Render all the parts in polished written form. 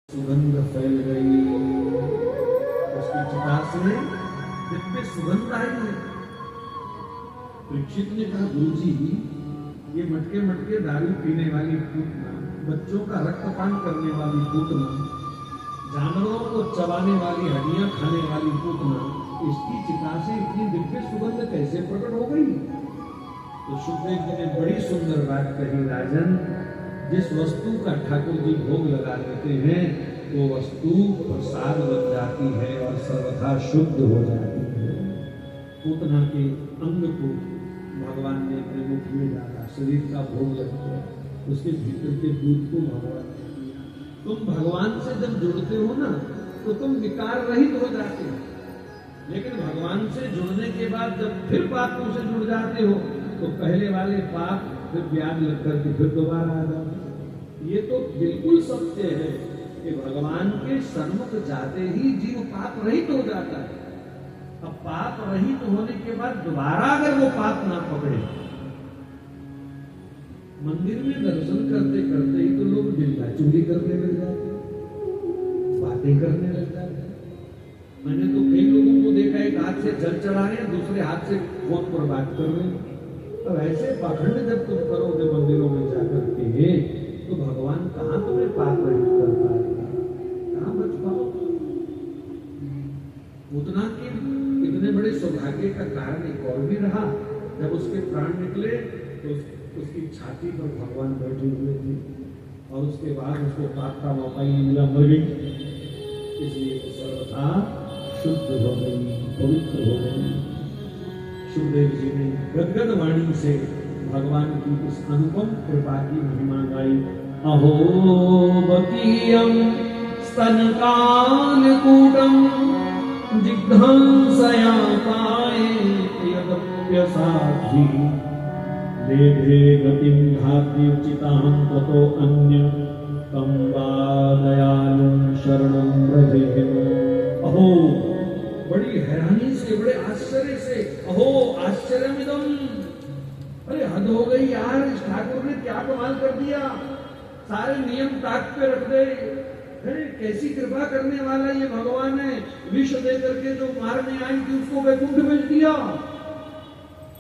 सुगंध फैल गई, उसकी चिता से दिव्य सुगंध आई है। परीक्षित ने कहा, गुरुजी, ये मटके मटके दारू पीने वाली पूतना, बच्चों का रक्तपान करने वाली पूतना, जानवरों को चबाने वाली, हड्डियां खाने वाली पूतना, इसकी चिता से इतनी दिव्य सुगंध कैसे प्रकट हो गई? तो सुखदेव जी ने बड़ी सुंदर बात कही, राजन, जिस वस्तु का ठाकुर जी भोग लगा देते हैं वो वस्तु प्रसाद बन जाती है और सर्वथा शुद्ध हो जाती है। पूतना के अंग को भगवान ने अपने मुख में डाला, शरीर का भोग लग गया, उसके भीतर के दूध को भगवान ने दिया। तुम भगवान से जब जुड़ते हो ना तो तुम विकार रहित हो जाते हो, लेकिन भगवान से जुड़ने के बाद जब फिर पापों से जुड़ जाते हो तो पहले वाले पाप फिर ब्याज लग करके फिर दोबारा आ जाते। ये तो बिल्कुल सत्य है कि भगवान के सन्मुख जाते ही जीव पाप रहित हो जाता है। अब पाप रहित होने के बाद दोबारा अगर वो पाप ना पकड़े, मंदिर में दर्शन करते करते ही तो लोग चिल्ला चुगली करने लग जाते, बातें करने लग जाते। मैंने तो कई लोगों को देखा, एक हाथ से जल चढ़ा रहे हैं, दूसरे हाथ से फोन पर बात कर रहे हैं। तो ऐसे पाखंड जब तुम करोगे मंदिरों में जाकर के तो भगवान कहाँ तुम्हें पाप रहित कर पाएगा, कहाँ बच पाओगे? पूतना के इतने बड़े सौभाग्य का कारण एक और भी रहा, जब उसके प्राण निकले तो उसकी छाती पर भगवान बैठे हुए थे और उसके बाद उसको पाप का मौका ही मिला, मर गई, इसलिए वो सर्वथा शुद्ध हो गई, पवित्र हो गई। सुखदेव जी ने गदगद वाणी से भगवान की इस अनुपम कृपा की महिमा गाई। अहो बकीयं स्तनकालकूटं जिघ्रांसया पाये यदप्यसाध्वी लेभे गतिं धात्युचितां ततो अन्य तं वा दयालुं शरणं व्रजेम। अहो, बड़ी हैरानी से, बड़े आश्चर्य से, अहो आश्चर्यमिदं, अरे हद हो गई यार, इस ठाकुर ने क्या कमाल कर दिया, सारे नियम ताक पे रख दे। अरे कैसी कृपा करने वाला ये भगवान है, विष दे करके जो मारने आई थी उसको वैकुंठ भेज दिया।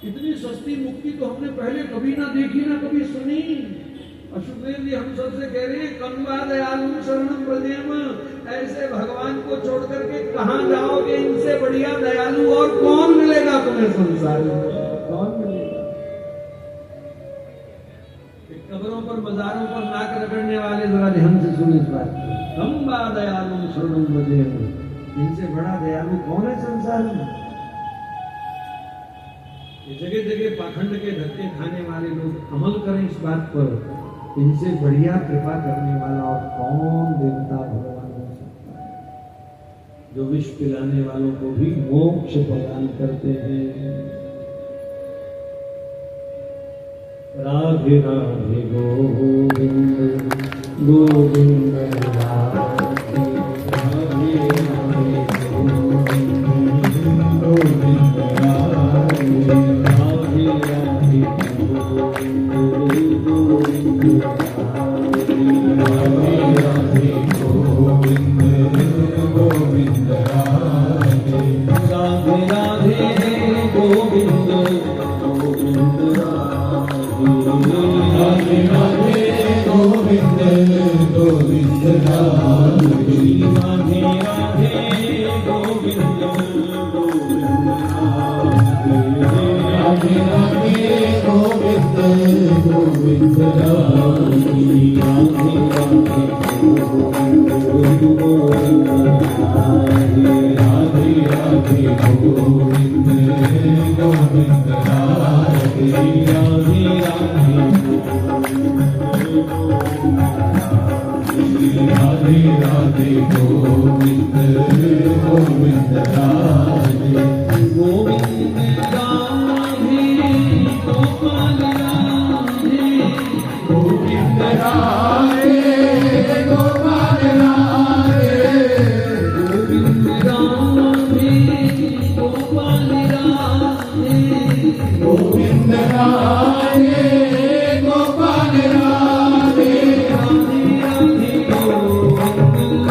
इतनी सस्ती मुक्ति तो हमने पहले कभी ना देखी, ना कभी सुनी। सुखदेव जी हम सबसे कह रहे हैं, कंवा दयालु शरणम व्रजेम, ऐसे भगवान को छोड़ करके कहां जाओगे? इनसे बढ़िया दयालु और कौन मिलेगा तुम्हें संसार में? कौन मिलेगा? कब्रों पर, बाजारों पर नाक रगड़ने वाले जरा ध्यान से सुने इस बात को, कंवा दयालु शरणम व्रजेम, इनसे बड़ा दयालु कौन है संसार में? जगह जगह पाखंड के धक्के खाने वाले लोग अमल करें इस बात पर, इनसे बढ़िया कृपा करने वाला और कौन देवता भगवान हो सकता है, जो विष पिलाने वालों को भी मोक्ष प्रदान करते हैं। राधे राधे गोविंद गोविंद राधे राधे गोविंद गोविंद राधे राधे राधे गोविंद गोविंद राधे राधे गोविंद गोविंद राधे राधे राधे गोविंद गोविंद राधे राधे गोविंद गोविंद राधे राधे राधे गोविंद गोविंद राधे राधे गोविंद गोविंद राधे राधे राधे गोविंद गोविंद राधे राधे राधे गोविंद गोविंद राधे राधे राधे राधे राधे गोविंद गोविंद राधे गोविंद राधे गोपाल राधे गोविंद राधे गोपाल राधे गोविंद राधे गोपाल राधे गोविंद राधे गोपाल राधे राधे राधे गोविंद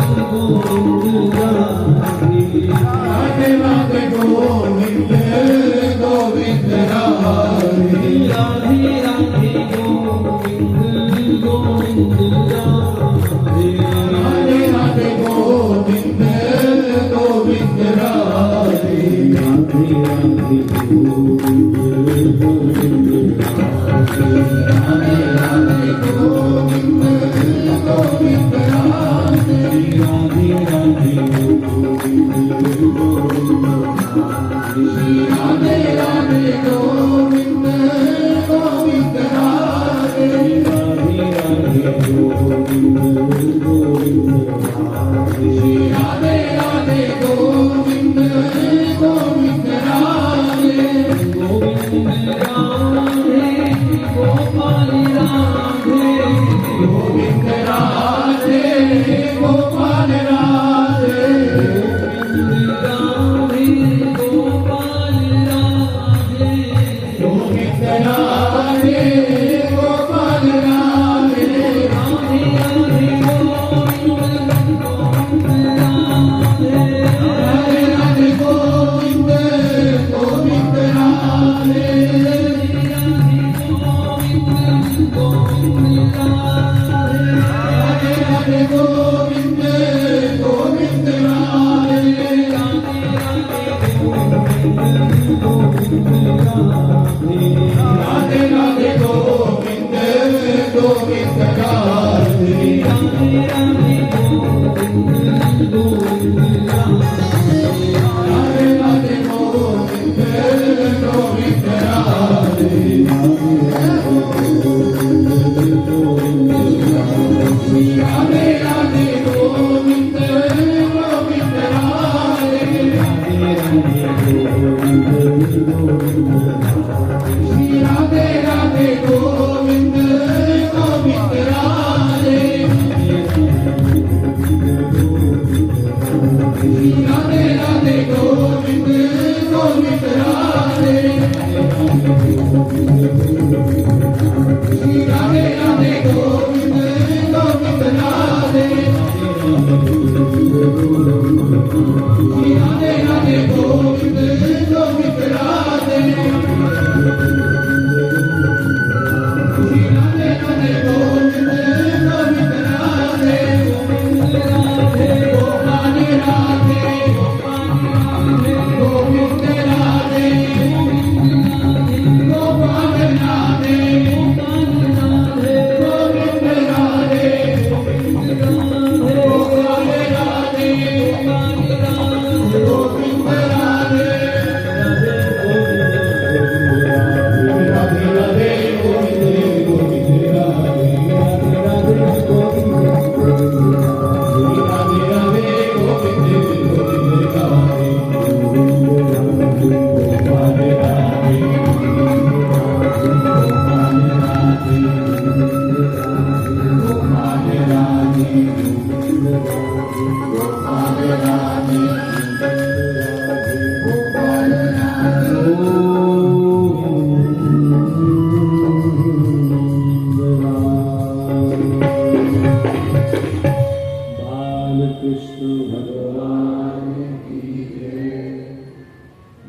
कृष्ण भगवान की जय।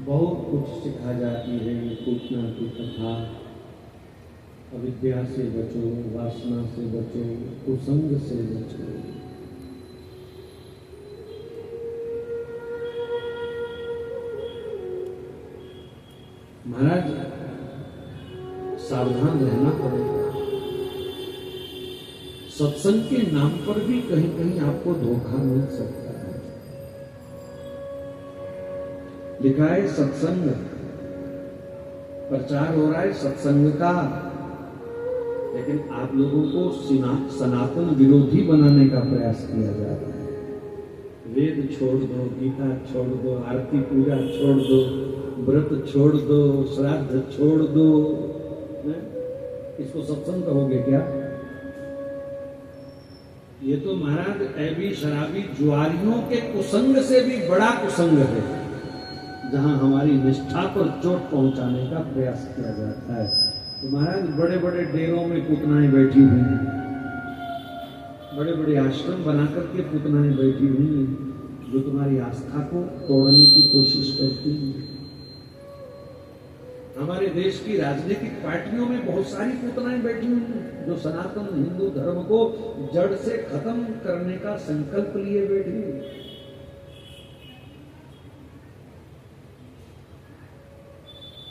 बहुत कुछ सिखा जाती है ये पूतना की कथा। अविद्या से बचो, वासना से बचो, कुसंग से बचो। महाराज सावधान रहना पड़ेगा। सत्संग के नाम पर भी कहीं कहीं आपको धोखा मिल सकता है। लिखा है सत्संग, प्रचार हो रहा है सत्संग का, लेकिन आप लोगों को सनातन विरोधी बनाने का प्रयास किया जा रहा है। वेद छोड़ दो, गीता छोड़ दो, आरती पूजा छोड़ दो, व्रत छोड़ दो, श्राद्ध छोड़ दो। इसको सत्संग कहोगे क्या? ये तो महाराज ऐबी शराबी जुआरियों के कुसंग से भी बड़ा कुसंग है, जहां हमारी निष्ठा पर चोट पहुंचाने का प्रयास किया जाता है। तो महाराज बड़े बड़े डेरों में पूतनाएं बैठी हुई हैं, बड़े बड़े आश्रम बनाकर के पूतनाएं बैठी हुई हैं, जो तुम्हारी आस्था को तोड़ने की कोशिश करती हैं। हमारे देश की राजनीतिक पार्टियों में बहुत सारी पूतनाएं बैठी हुई हैं, जो सनातन हिंदू धर्म को जड़ से खत्म करने का संकल्प लिए बैठी हुई।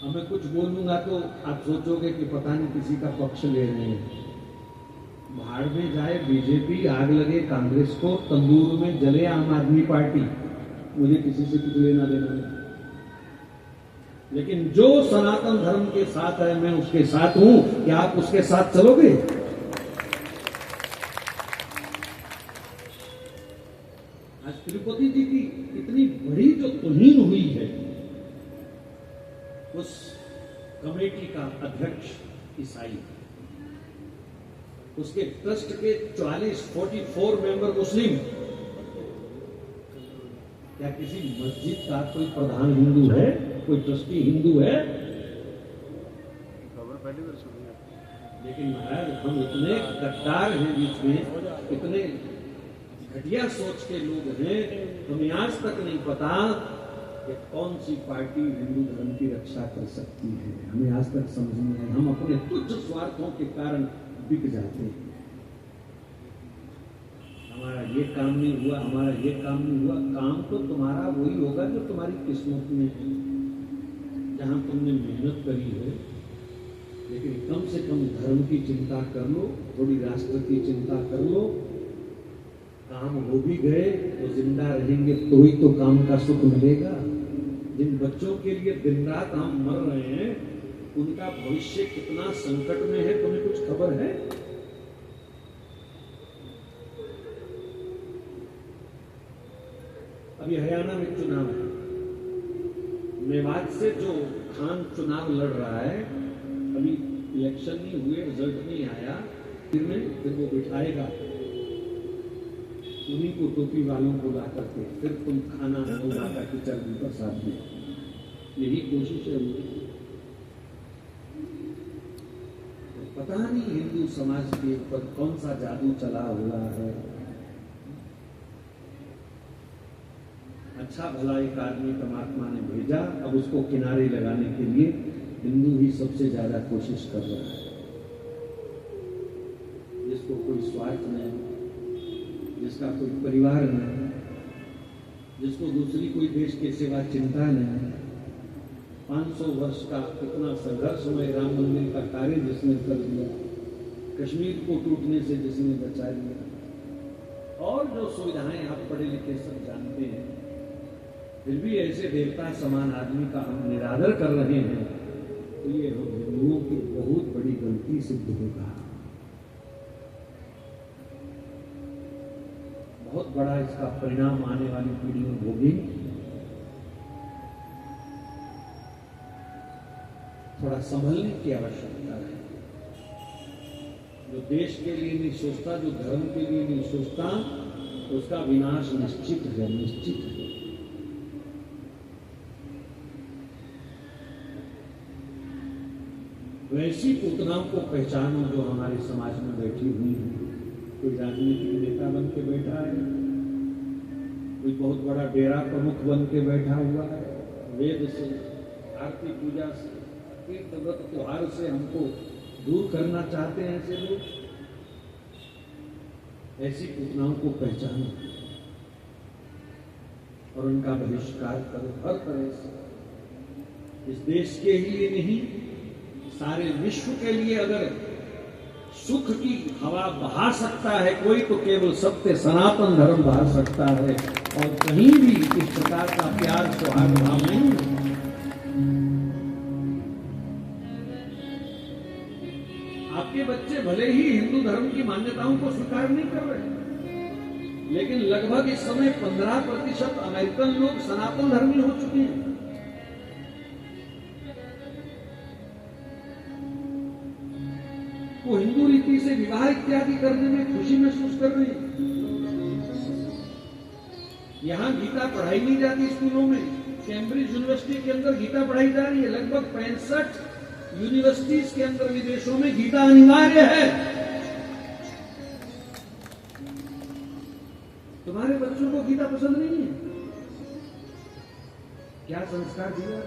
अब मैं कुछ बोलूंगा तो आप सोचोगे कि पता नहीं किसी का पक्ष ले रहे हैं। भाड़ में जाए बीजेपी, आग लगे कांग्रेस को, तंदूर में जले आम आदमी पार्टी, मुझे किसी से कुछ लेना देना नहीं। लेकिन जो सनातन धर्म के साथ है, मैं उसके साथ हूं। क्या आप उसके साथ चलोगे? आज तिरुपति जी की इतनी बड़ी जो तुहीन हुई है, उस कमेटी का अध्यक्ष ईसाई, उसके ट्रस्ट के 44 मेंबर मुस्लिम। क्या किसी मस्जिद का कोई प्रधान हिंदू है? कोई ट्रस्टी हिंदू है? खबर पहली बार सुनी है। लेकिन महाराज हम इतने गद्दार हैं, बीच में इतने घटिया सोच के लोग हैं, हमें आज तक नहीं पता कि कौन सी पार्टी हिंदू धर्म की रक्षा कर सकती है। हमें आज तक समझ नहीं आया। हम अपने तुच्छ स्वार्थों के कारण बिक जाते हैं। हमारा ये काम नहीं हुआ, हमारा ये काम नहीं हुआ। काम तो तुम्हारा वही होगा जो तुम्हारी किस्मत में है, जहां तुमने मेहनत करी है। लेकिन कम से कम धर्म की चिंता कर लो, थोड़ी राष्ट्र की चिंता कर लो। काम हो भी गए तो जिंदा रहेंगे तो ही तो काम का सुख मिलेगा। जिन बच्चों के लिए दिन रात हम मर रहे हैं, उनका भविष्य कितना संकट में है, तुम्हें कुछ खबर है? अभी हरियाणा में चुनाव है, मेवात से जो खान चुनाव लड़ रहा है, अभी इलेक्शन नहीं हुए, रिजल्ट नहीं आया, फिर वो बिठाएगा उन्हीं को, टोपी वालों को ला करके, फिर तुम खाना माता की चर्बी पर साथ में। यही कोशिश है उनकी। पता नहीं हिंदू समाज के ऊपर कौन सा जादू चला हुआ है। अच्छा भला एक आदमी परमात्मा ने भेजा, अब उसको किनारे लगाने के लिए हिंदू ही सबसे ज्यादा कोशिश कर रहा है। जिसको कोई स्वार्थ नहीं, जिसका कोई परिवार नहीं, जिसको दूसरी कोई देश की सेवा चिंता नहीं। 500 वर्ष का कितना संघर्षमय राम मंदिर का कार्य जिसने कर दिया, कश्मीर को टूटने से जिसने बचा लिया, और जो सुविधाएं आप पढ़े लिखे सब जानते हैं, फिर भी ऐसे देवता समान आदमी का हम निरादर कर रहे हैं, तो ये हिंदुओं की बहुत बड़ी गलती सिद्ध होगा। बहुत बड़ा इसका परिणाम आने वाली पीढ़ी में भोगेगी। थोड़ा संभलने की आवश्यकता है। जो देश के लिए नहीं सोचता, जो धर्म के लिए नहीं सोचता, उसका विनाश निश्चित है, निश्चित है। वैसी पूतनाओं को पहचानो जो हमारे समाज में बैठी हुई है। कोई राजनीतिक नेता बन के बैठा है, बहुत बड़ा डेरा प्रमुख बन के बैठा हुआ है, वेद से, आरती पूजा से, तीर्थ व्रत त्योहार से हमको दूर करना चाहते हैं ऐसे लोग। ऐसी पूतनाओं को पहचानो और उनका बहिष्कार करो हर तरह से। इस देश के ही लिए नहीं, सारे विश्व के लिए अगर सुख की हवा बहा सकता है कोई, तो केवल सत्य सनातन धर्म बहा सकता है। और कहीं भी इस प्रकार का प्यार सौहार्द भाव नहीं है। आपके बच्चे भले ही हिंदू धर्म की मान्यताओं को स्वीकार नहीं कर रहे, लेकिन लगभग इस समय 15% अमेरिकन लोग सनातन धर्मी हो चुके हैं। वो हिंदू रीति से विवाह इत्यादि करने में खुशी महसूस कर रहे हैं। यहां गीता पढ़ाई नहीं जाती स्कूलों में। कैम्ब्रिज यूनिवर्सिटी के अंदर गीता पढ़ाई जा रही है। लगभग 65 यूनिवर्सिटीज के अंदर विदेशों में गीता अनिवार्य है। तुम्हारे बच्चों को गीता पसंद नहीं है? क्या संस्कार दिया?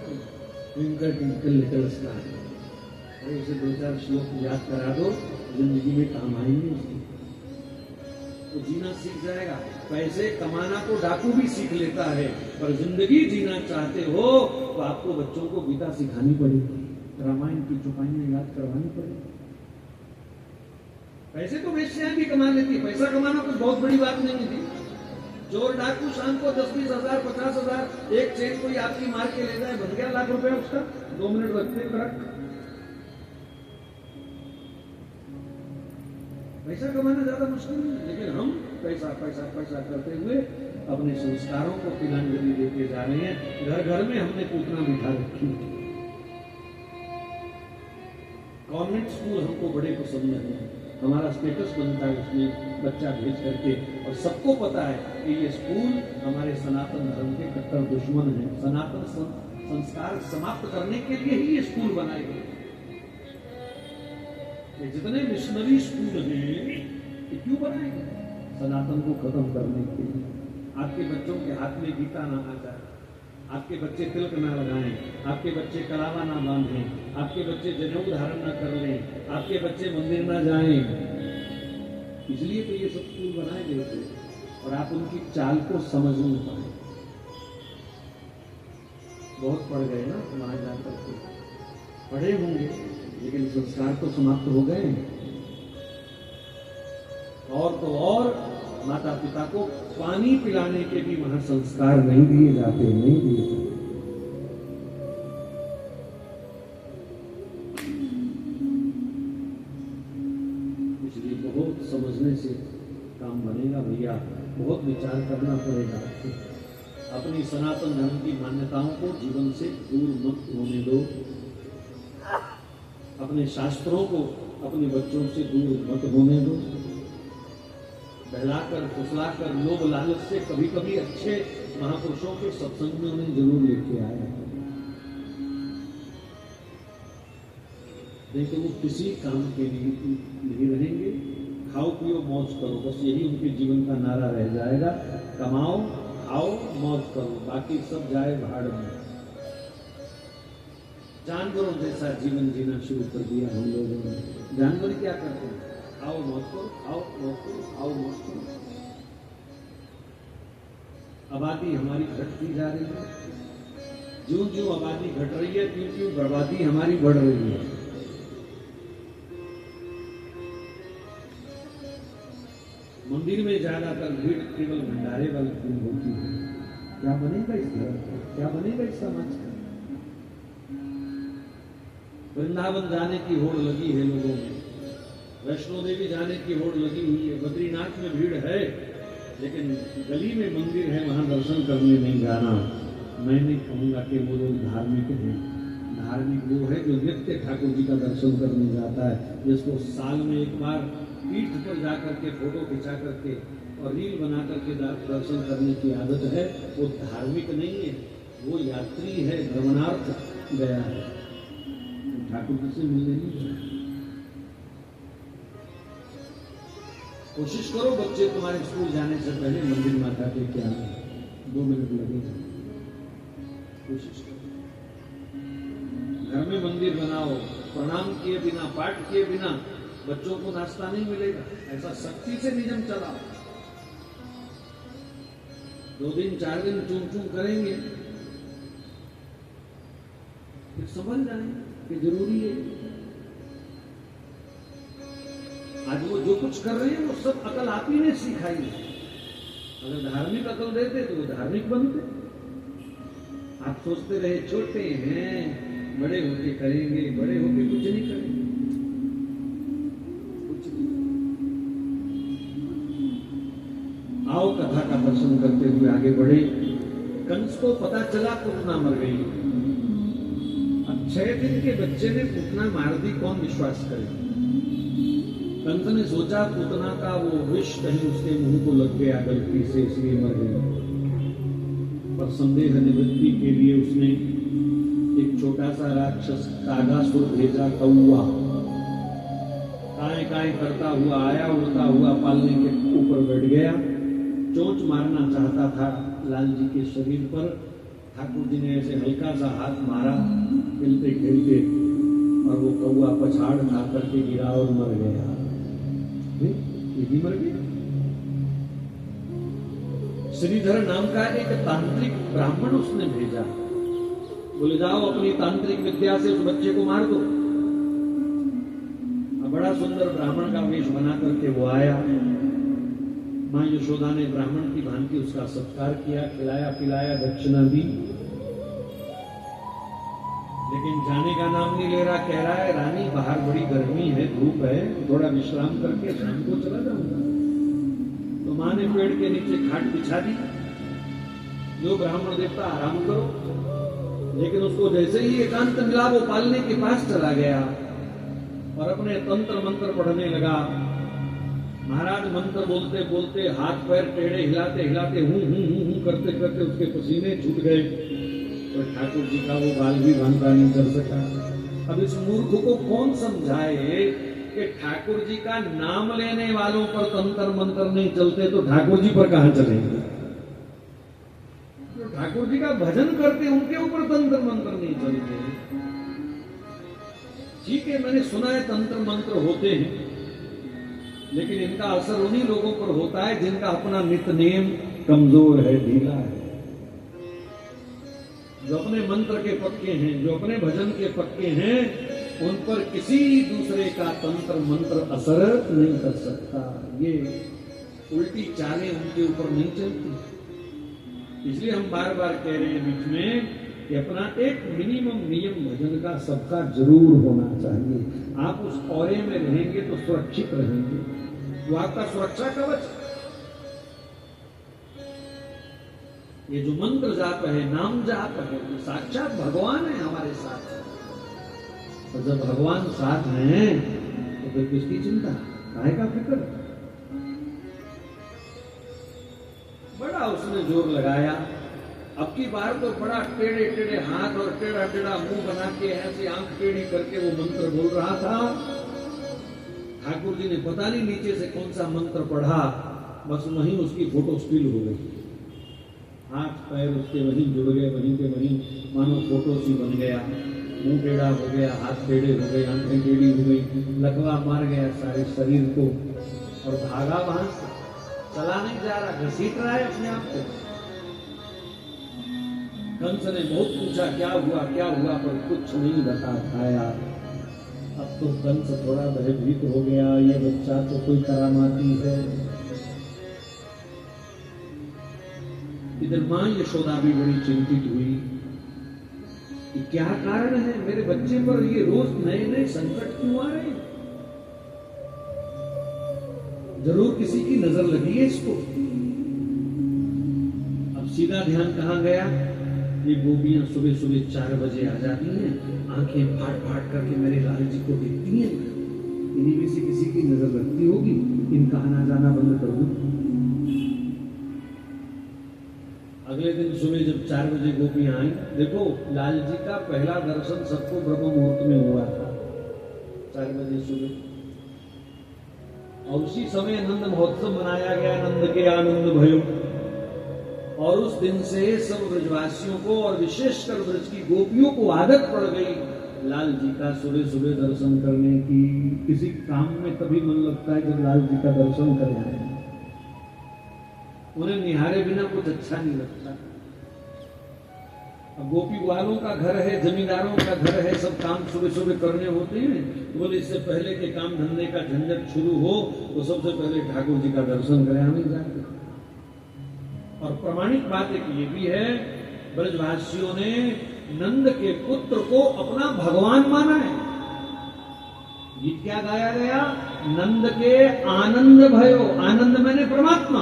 ट्विंकल ट्विंकल लिटिल स्टार, अरे उसे 2-4 श्लोक याद करा दो, जिंदगी में काम आएंगे उसकी, तो जीना सीख जाएगा। पैसे कमाना तो डाकू भी सीख लेता है, पर जिंदगी जीना चाहते हो तो आपको बच्चों को गीता सिखानी पड़ेगी, रामायण की चौपाइयां याद करवानी पड़ेगी। पैसे तो वेश्याएं भी कमा लेती है, पैसा कमाना कुछ बहुत बड़ी बात नहीं थी। चोर डाकू शाम को 10-20 हजार 50 हजार एक चेन कोई आपकी मार के ले जाए, बन गया लाख रुपए उसका। 2 मिनट रखते रख। पैसा कमाना ज्यादा मुश्किल नहीं, लेकिन हम पैसा पैसा पैसा करते हुए अपने संस्कारों को तिलांजलि देते जा रहे हैं। घर घर में हमने पूतना बिठा रखी। गवर्नमेंट स्कूल हमको बड़े पसंद है, हमारा स्टेटस बनता है उसमें बच्चा भेज करके, और सबको पता है कि ये स्कूल हमारे सनातन धर्म के कट्टर दुश्मन है। सनातन संस्कार समाप्त करने के लिए ही ये स्कूल बनाए गए। जितने मिशनरी स्कूल हैं ये क्यों बनाए गए? सनातन को खत्म करने के लिए। आपके बच्चों के हाथ में गीता ना आ जाए, आपके बच्चे तिलक ना लगाएं, आपके बच्चे कलावा ना बांधें, आपके बच्चे जनेऊ धारण ना कर लें, आपके बच्चे मंदिर ना जाएं। इसलिए तो ये सब स्कूल बनाए गए थे, और आप उनकी चाल को समझ नहीं पाए। बहुत पढ़ गए ना वहां जाकर के, पढ़े होंगे लेकिन संस्कार तो समाप्त हो गए। और तो और माता पिता को पानी पिलाने के भी वहां संस्कार नहीं दिए जाते, नहीं दिए जाते। इसलिए बहुत समझने से काम बनेगा भैया, बहुत विचार करना पड़ेगा। अपनी सनातन धर्म की मान्यताओं को जीवन से दूर मत होने दो। अपने शास्त्रों को अपने बच्चों से दूर मत होने दो। बहलाकर फुसलाकर लोभ लालच से कभी कभी अच्छे महापुरुषों के सत्संग में उन्हें जरूर लेके आए, लेकिन वो किसी काम के लिए नहीं रहेंगे। खाओ पियो मौज करो, बस यही उनके जीवन का नारा रह जाएगा। कमाओ खाओ मौज करो, बाकी सब जाए भाड़ में। जानवरों जैसा जीवन जीना शुरू कर दिया हम लोगों ने। जानवर क्या करते हैं? खाओ मौज करो, खाओ मौज करो, खाओ मौज करो। आबादी हमारी घटती जा रही है। ज्यों ज्यों आबादी घट रही है त्यों त्यों बर्बादी हमारी बढ़ रही है। मंदिर में ज्यादातर भीड़ केवल भंडारे वाली भीड़ होती है। क्या बनेगा इस धर्म का? क्या बनेगा इस समाज का? वृंदावन जाने की होड़ लगी है लोगों में, वैष्णो देवी जाने की होड़ लगी हुई है, बद्रीनाथ में भीड़ है, लेकिन गली में मंदिर है वहां दर्शन करने नहीं जाना। मैं नहीं कहूंगा कि वो लोग धार्मिक हैं। धार्मिक वो है जो नित्य ठाकुर जी का दर्शन करने जाता है, जिसको साल में एक बार पीठ पर जाकर के फोटो खिंचा करके और रील बना करके दर्शन करने की आदत है। वो धार्मिक नहीं है, वो यात्री है, भ्रमणार्थ गया है, ठाकुर जी से मिलने नहीं गया। कोशिश करो बच्चे तुम्हारे स्कूल जाने से पहले मंदिर माता के क्या 2 मिनट लगेगा, कोशिश करो। घर में मंदिर बनाओ, प्रणाम किए बिना, पाठ किए बिना बच्चों को नाश्ता नहीं मिलेगा। ऐसा सख्ती से नियम चलाओ। 2 दिन 4 दिन चूं चूं करेंगे, फिर समझ जाएंगे कि जरूरी है। आज वो जो कुछ कर रहे हैं वो सब अकल आप ही ने सिखाई है। अगर धार्मिक अकल देते तो वो धार्मिक बनते। आप सोचते रहे छोटे हैं, बड़े होके करेंगे, बड़े होके कुछ नहीं करेंगे, कुछ नहीं। आओ कथा का दर्शन करते हुए आगे बढ़े। कंस को पता चला पूतना मर गई। अब 6 दिन के बच्चे ने पूतना मार दी, कौन विश्वास करे। कंस ने सोचा पूतना का वो विष कहीं उसके मुंह को लग गया गलती से, इसलिए मर गई। पर संदेह निवृत्ति के लिए उसने एक छोटा सा राक्षस कागासुर भेजा। कौआ काए काए करता हुआ आया, उड़ता हुआ पालने के ऊपर बैठ गया। चोंच मारना चाहता था लाल जी के शरीर पर। ठाकुर जी ने ऐसे हल्का सा हाथ मारा खेलते खेलते, और वो कौआ पछाड़ खा करके गिरा और मर गया। ये भी मर गया। श्रीधर नाम का एक तांत्रिक ब्राह्मण उसने भेजा, बोले जाओ अपनी तांत्रिक विद्या से उस बच्चे को मार दो। अब बड़ा सुंदर ब्राह्मण का वेश बना करके वो आया। मां यशोदा ने ब्राह्मण की भांति उसका सत्कार किया, खिलाया पिलाया, दक्षिणा दी। लेकिन जाने का नाम नहीं ले रहा। कह रहा है रानी बाहर बड़ी गर्मी है, धूप है, थोड़ा विश्राम करके शाम को चला जाऊंगा। तो मां ने पेड़ के नीचे खाट बिछा दी, जो ब्राह्मण देवता आराम करो। लेकिन उसको जैसे ही एकांत मिला वो पालने के पास चला गया और अपने तंत्र मंत्र पढ़ने लगा। महाराज मंत्र बोलते बोलते हाथ पैर टेढ़े हिलाते हिलाते हूं करते करते उसके पसीने छूट गए। तो ठाकुर जी का वो बाल भी भांता नहीं कर सका। अब इस मूर्ख को कौन समझाए कि ठाकुर जी का नाम लेने वालों पर तंत्र मंत्र नहीं चलते तो ठाकुर जी पर कहां चलेंगे। तो ठाकुर जी का भजन करते उनके ऊपर तंत्र मंत्र नहीं चलते। ठीक है, मैंने सुना है तंत्र मंत्र होते हैं, लेकिन इनका असर उन्हीं लोगों पर होता है जिनका अपना नित्य नेम कमजोर है, ढीला है। जो अपने मंत्र के पक्के हैं, जो अपने भजन के पक्के हैं, उन पर किसी दूसरे का तंत्र मंत्र असर नहीं कर सकता। ये उल्टी चालें उनके ऊपर नहीं चलती। इसलिए हम बार बार कह रहे हैं बीच में कि अपना एक मिनिमम नियम भजन का सबका जरूर होना चाहिए। आप उस औरे में रहेंगे तो सुरक्षित रहेंगे, वो आपका सुरक्षा कवच। ये जो मंत्र जाप है, नाम जाप है, वो साक्षात भगवान है हमारे साथ। और जब भगवान साथ हैं तो फिर किसकी चिंता, काहे का फिक्र। बड़ा उसने जोर लगाया। अब की बार तो बड़ा टेढ़े टेढ़े हाथ और टेढ़ा टेढ़ा मुंह बना के ऐसी आंख टेढ़ी करके वो मंत्र बोल रहा था। ठाकुर जी ने पता नहीं नीचे से कौन सा मंत्र पढ़ा, बस वहीं उसकी फोटो स्टिल हो गई। हाथ पैर उसके वहीं जुड़ गए, वहीं के वहीं मानो फोटो सी बन गया। मुंह टेढ़ा हो गया, हाथ टेढ़े हो गए, आंखें टेढ़ी हो गई, लकवा मार गया सारे शरीर को, और भागा वहां से। चला नहीं जा रहा, घसीट रहा है अपने आप को। कंस ने बहुत पूछा क्या हुआ, पर कुछ नहीं बता पाया। अब तो कंस थोड़ा भयभीत हो गया, ये बच्चा तो कोई करामाती है। इधर मां यशोदा भी बड़ी चिंतित हुई कि क्या कारण है, मेरे बच्चे पर ये रोज नए नए संकट क्यों आ रहे हैं। जरूर किसी की नजर लगी है इसको। अब सीधा ध्यान कहां गया, ये गोपियां सुबह सुबह 4 बजे आ जाती हैं, आंखें फाट फाट करके मेरे लाल जी को देखती हैं। इन्हीं में से किसी की नजर लगती होगी, इनका आना जाना बंद कर दूं। अगले दिन सुबह जब 4 बजे गोपियां आई, देखो लाल जी का पहला दर्शन सबको ब्रह्म मुहूर्त में हुआ था, 4 बजे सुबह। और उसी समय नंद महोत्सव मनाया गया, नंद के आनंद भयो। और उस दिन से सब ब्रजवासियों को और विशेषकर ब्रज की गोपियों को आदत पड़ गई लाल जी का सुबह सुबह दर्शन करने की। किसी काम में तभी मन लगता है जब लाल जी का दर्शन कर रहे हैं, उन्हें निहारे बिना कुछ अच्छा नहीं लगता। अब गोपी वालों का घर है, जमींदारों का घर है, सब काम सुबह सुबह करने होते हैं, बोले इससे पहले के काम धंधे का झंझट शुरू हो तो सबसे पहले ठाकुर जी का दर्शन करें हमें जाके। और प्रमाणिक बात एक ये भी है, ब्रजवासियों ने नंद के पुत्र को अपना भगवान माना है। गीत क्या गाया गया? नंद के आनंद भयो, आनंद मैंने परमात्मा,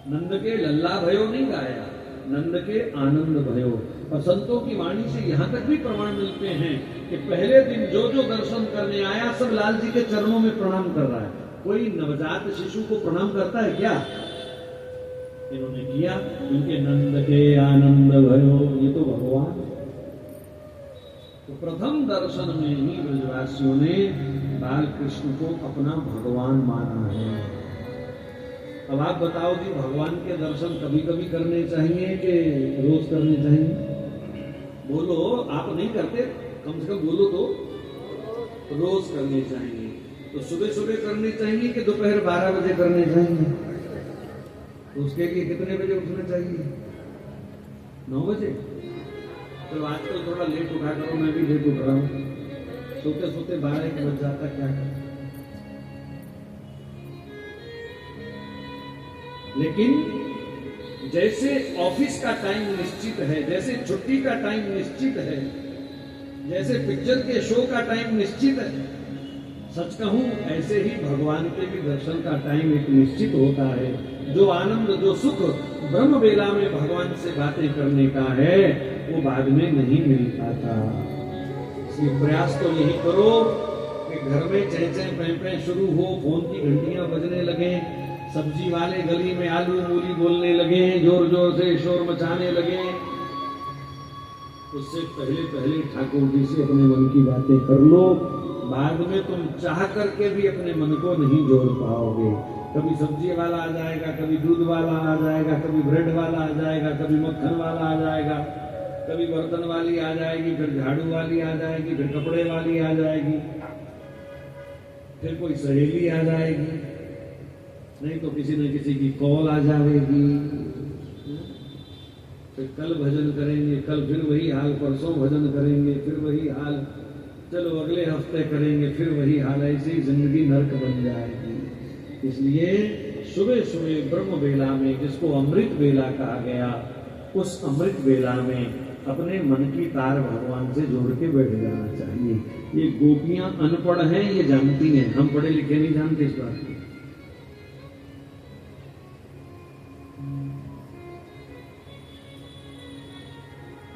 नंद के लल्ला भयो नहीं गाया, नंद के आनंद भयो। और संतों की वाणी से यहां तक भी प्रमाण मिलते हैं कि पहले दिन जो जो दर्शन करने आया सब लाल जी के चरणों में प्रणाम कर रहा है। कोई नवजात शिशु को प्रणाम करता है क्या? इन्होंने किया, उनके नंद के आनंद भयो, ये तो भगवान। तो प्रथम दर्शन में ही ब्रजवासियों ने बाल कृष्ण को अपना भगवान माना है। अब आप बताओ कि भगवान के दर्शन कभी कभी करने चाहिए कि रोज करने चाहिए? बोलो, आप नहीं करते, कम से कम बोलो तो। रोज करने चाहिए। तो सुबह सुबह करने चाहिए कि दोपहर 12 बजे करने चाहिए? तो उसके लिए कितने बजे उठना चाहिए? 9 बजे। तो आजकल थोड़ा लेट उठा करो, मैं भी लेट उठ रहा हूँ, सोते सोते 12-1 बज जाता, क्या है। लेकिन जैसे ऑफिस का टाइम निश्चित है, जैसे छुट्टी का टाइम निश्चित है, जैसे पिक्चर के शो का टाइम निश्चित है, सच कहूं ऐसे ही भगवान के भी दर्शन का टाइम एक निश्चित होता है। जो आनंद, जो सुख ब्रह्म वेला में भगवान से बातें करने का है वो बाद में नहीं मिल पाता। इसलिए प्रयास तो यही करो कि घर में चह चह पैं पैं शुरू हो, फोन की घंटियां बजने लगे, सब्जी वाले गली में आलू मूली बोलने लगे, जोर जोर से शोर मचाने लगे। उससे पहले पहले ठाकुर जी से अपने मन की बातें कर लो। बाद में तुम चाह करके भी अपने मन को नहीं जोड़ पाओगे। कभी सब्जी वाला आ जाएगा, कभी दूध वाला आ जाएगा, कभी ब्रेड वाला आ जाएगा, कभी मक्खन वाला आ जाएगा, कभी बर्तन वाली आ जाएगी, फिर झाड़ू वाली आ जाएगी, फिर कपड़े वाली आ जाएगी, फिर कोई सहेली आ जाएगी, नहीं तो किसी न किसी की कॉल आ जाएगी। फिर कल भजन करेंगे, कल फिर वही हाल, परसों भजन करेंगे, फिर वही हाल, चलो अगले हफ्ते करेंगे, फिर वही हाल। ऐसे ही जिंदगी नरक बन जाएगी। इसलिए सुबह सुबह ब्रह्म वेला में, जिसको अमृत वेला कहा गया, उस अमृत वेला में अपने मन की तार भगवान से जोड़ के बैठ जाना चाहिए। ये गोपियां अनपढ़ हैं, ये जानती हैं, हम पढ़े लिखे नहीं जानते इस बात को।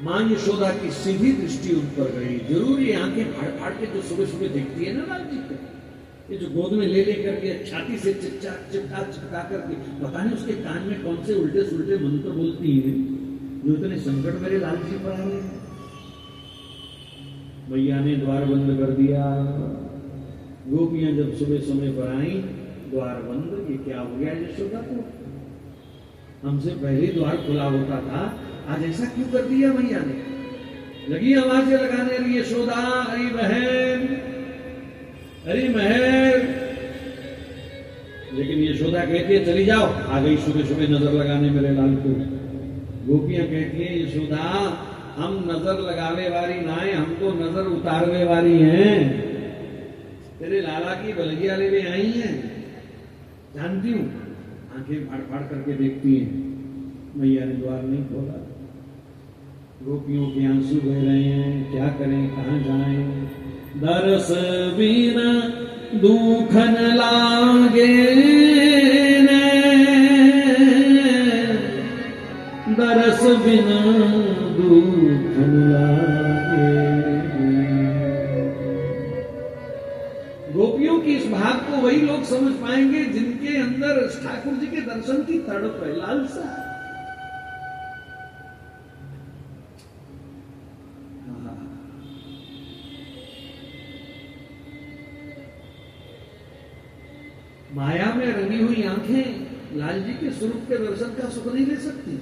मां यशोदा की सीधी दृष्टि उन पर गई। जरूर ये आंखें फाड़ फाड़ के जो सुबह सुबह देखती है ना लाल जी को, ये जो गोद में ले लेकर के छाती से चिपका करके, पता नहीं उसके कान में कौन से उल्टे सुल्टे मंत्र बोलती है जो इतने संकट मेरे लाल जी पर आ गए। मैया ने द्वार बंद कर दिया। गोपियां जब सुबह समय पर आई, द्वार बंद। ये क्या हो गया यशोदा को? हमसे पहले द्वार खुला होता था, आज ऐसा क्यों कर दिया मैया ने? लगी आवाजें लगाने, अरे यशोदा, अरे बहन, अरे महर। लेकिन यशोदा कहती है चली जाओ, आ गई सुबह सुबह नजर लगाने मेरे लाल को। गोपियां कहती है यशोदा, हम नजर लगावे वाली ना है, हम तो नजर उतारवे वाली हैं। तेरे लाला की बलगिया लेने आई हैं, जानती हूं। आंखें फाड़ फाड़ करके देखती हैं। मैया ने द्वार नहीं खोला। गोपियों के आंसू बह रहे हैं, क्या करें, कहां जाएं? दरस बिना दुखन लागे ने, दरस बिना दुखन लागे। गोपियों की इस भाव को वही लोग समझ पाएंगे जिनके अंदर ठाकुर जी के दर्शन की तड़प है, लालसा। माया में रंगी हुई आंखें, लाल जी के स्वरूप के दर्शन का सुख नहीं ले सकती।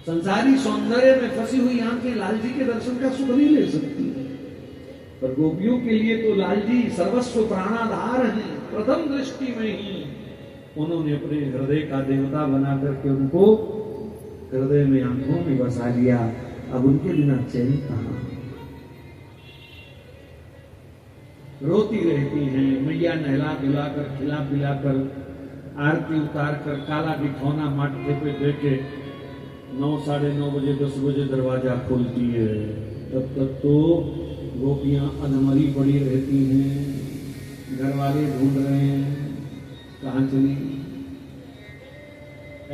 संसारी सौंदर्य में फंसी हुई आंखें लाल जी के दर्शन का सुख नहीं ले सकती। पर गोपियों के लिए तो लाल जी सर्वस्व प्राणाधार हैं। प्रथम दृष्टि में ही उन्होंने अपने हृदय का देवता बना करके उनको हृदय में, आंखों में बसा लिया। अब उनके बिना चैन कहां। रोती रहती हैं मैया, नहला धुलाकर खिला पिलाकर आरती उतार कर काला बिखौना माथे पे देके 9, 9:30 बजे 10 बजे दरवाजा खोलती है। तब तक तो गोपियां अधमरी पड़ी रहती हैं। घर वाले ढूंढ रहे हैं कहां चली।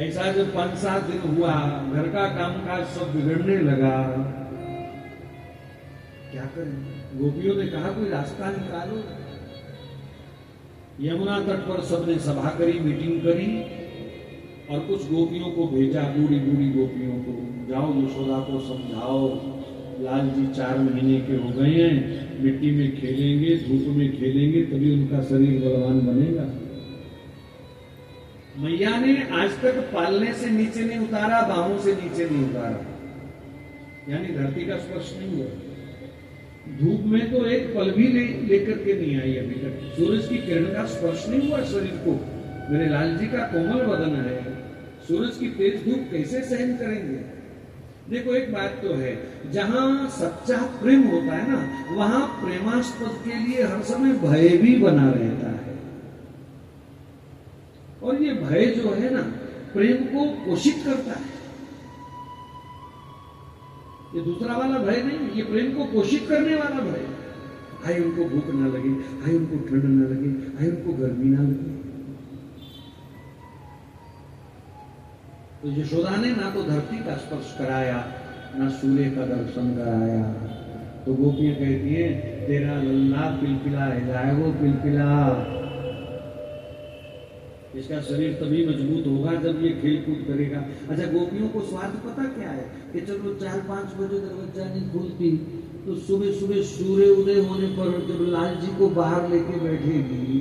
ऐसा जब 5-7 दिन हुआ, घर का कामकाज सब बिगड़ने लगा। क्या करें? गोपियों ने कहा कोई रास्ता निकालो। यमुना तट पर सबने सभा करी, मीटिंग करी और कुछ गोपियों को भेजा, बूढ़ी बूढ़ी गोपियों को, जाओ यशोदा को समझाओ, लाल जी 4 महीने के हो गए हैं, मिट्टी में खेलेंगे, धूप में खेलेंगे, तभी उनका शरीर बलवान बनेगा। मैया ने आज तक पालने से नीचे नहीं उतारा, बाहों से नीचे नहीं उतारा, यानी धरती का स्पर्श नहीं हुआ। धूप में तो एक पल भी लेकर के नहीं आई अभी तक। सूरज की किरण का स्पर्श नहीं हुआ शरीर को। मेरे लाल जी का कोमल बदन है, सूरज की तेज धूप कैसे सहन करेंगे? देखो एक बात तो है, जहां सच्चा प्रेम होता है ना, वहां प्रेमास्पद के लिए हर समय भय भी बना रहता है। और ये भय जो है ना, प्रेम को पोषित करता है। ये दूसरा वाला भय नहीं, ये प्रेम को पोषित करने वाला भय। हाय उनको भूख ना लगे, हाय उनको ठंड ना लगे, हाय उनको गर्मी ना लगे। तो यशोदा ने ना तो धरती का स्पर्श कराया, ना सूर्य का दर्शन कराया। तो गोपियां कहती है तेरा लल्ला पिलपिला है, वो पिलपिला। इसका शरीर तभी मजबूत होगा जब ये खेल कूद करेगा। अच्छा, गोपियों को स्वार्थ पता क्या है कि चलो 4-5 बजे दरवाजा नहीं खुलती तो सुबह सुबह सूर्य उदय होने पर जब लाल जी को बाहर लेके बैठेगी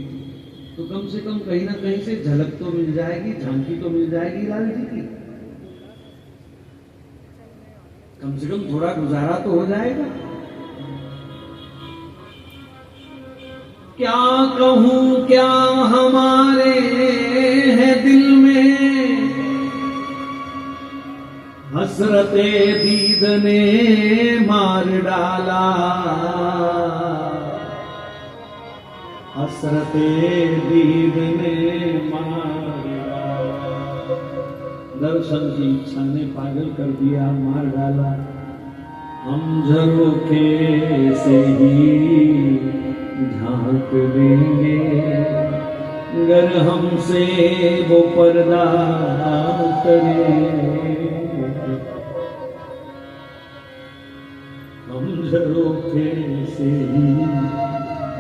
तो कम से कम कहीं ना कहीं से झलक तो मिल जाएगी, झांकी तो मिल जाएगी लाल जी की। कम से कम थोड़ा गुजारा तो हो जाएगा। क्या कहूं क्या हमारे है दिल में, हसरते दीद ने मार डाला, हसरते दीद ने मार डाला। दर्शन की इच्छा ने पागल कर दिया, मार डाला। हम झरोखे से ही झांक देंगे, गर हमसे वो पर्दा करे। हम झरोखे से ही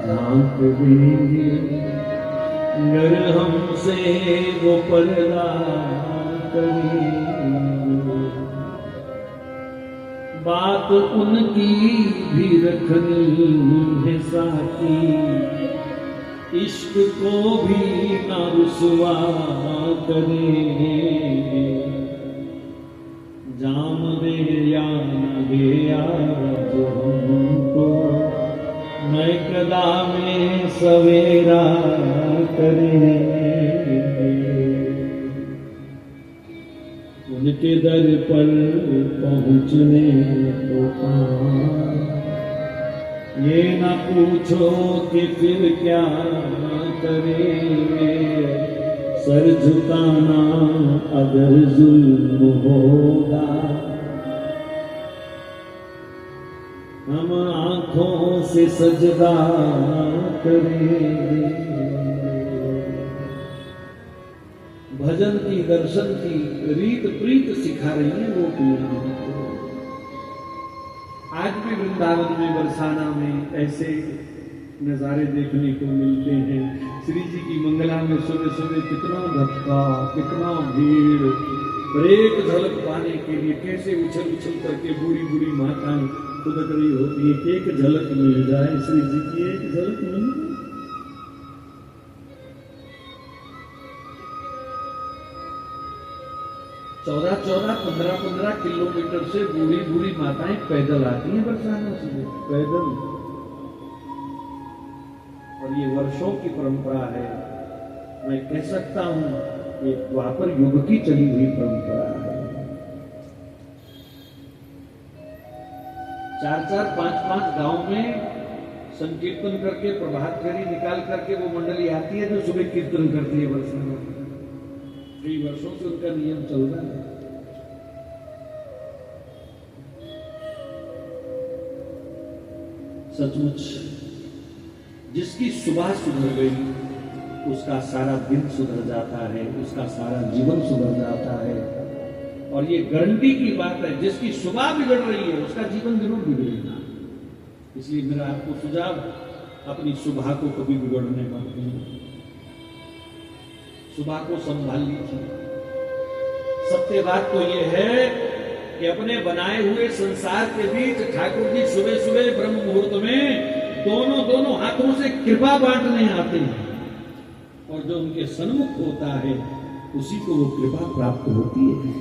झांक देंगे, गर हमसे वो पर्दा करे। बात उनकी भी रखनी है साथी, इश्क को भी ना रुसवा करें। जाम दे या न दे आज हमको, मैं कदा में सवेरा करें। उनके दर पर पहुँचने को ये न पूछो कि फिर क्या करेंगे। सर झुकाना अगर जुल्म होगा, हम आंखों से सजदा करेंगे। भजन की, दर्शन की रीत प्रीत सिखा रही है वो पीढ़ी। आज भी वृंदावन में, बरसाना में ऐसे नजारे देखने को मिलते हैं। श्री जी की मंगला में सुबह सुबह कितना धक्का, कितना भीड़, और एक झलक पाने के लिए कैसे उछल उछल करके बूढ़ी बूढ़ी माताएं खुदक रही होती है। एक झलक मिल जाए श्री जी की, एक झलक मिल जाए। 14-14, 15-15 किलोमीटर से बूढ़ी बूढ़ी माताएं पैदल आती हैं बरसाने से, पैदल। और ये वर्षों की परंपरा है। मैं कह सकता हूं ये द्वापर युग की चली हुई परंपरा है। 4-4, 5-5 गांव में संकीर्तन करके प्रभात फेरी निकाल करके वो मंडली आती है जो सुबह कीर्तन करती है बरसाना। कई वर्षों से उनका नियम चल रहा है। सचमुच जिसकी सुबह सुधर गई उसका सारा दिन सुधर जाता है, उसका सारा जीवन सुधर जाता है। और ये गारंटी की बात है, जिसकी सुबह बिगड़ रही है उसका जीवन जरूर बिगड़ेगा। इसलिए मेरा आपको सुझाव, अपनी सुबह को कभी बिगड़ने मत दीजिए, सुबह को संभाल लीजिए। सत्य बात तो यह है कि अपने बनाए हुए संसार के बीच ठाकुर जी सुबह सुबह ब्रह्म मुहूर्त में दोनों हाथों से कृपा बांटने आते हैं, और जो उनके सन्मुख होता है उसी को वो कृपा प्राप्त होती है।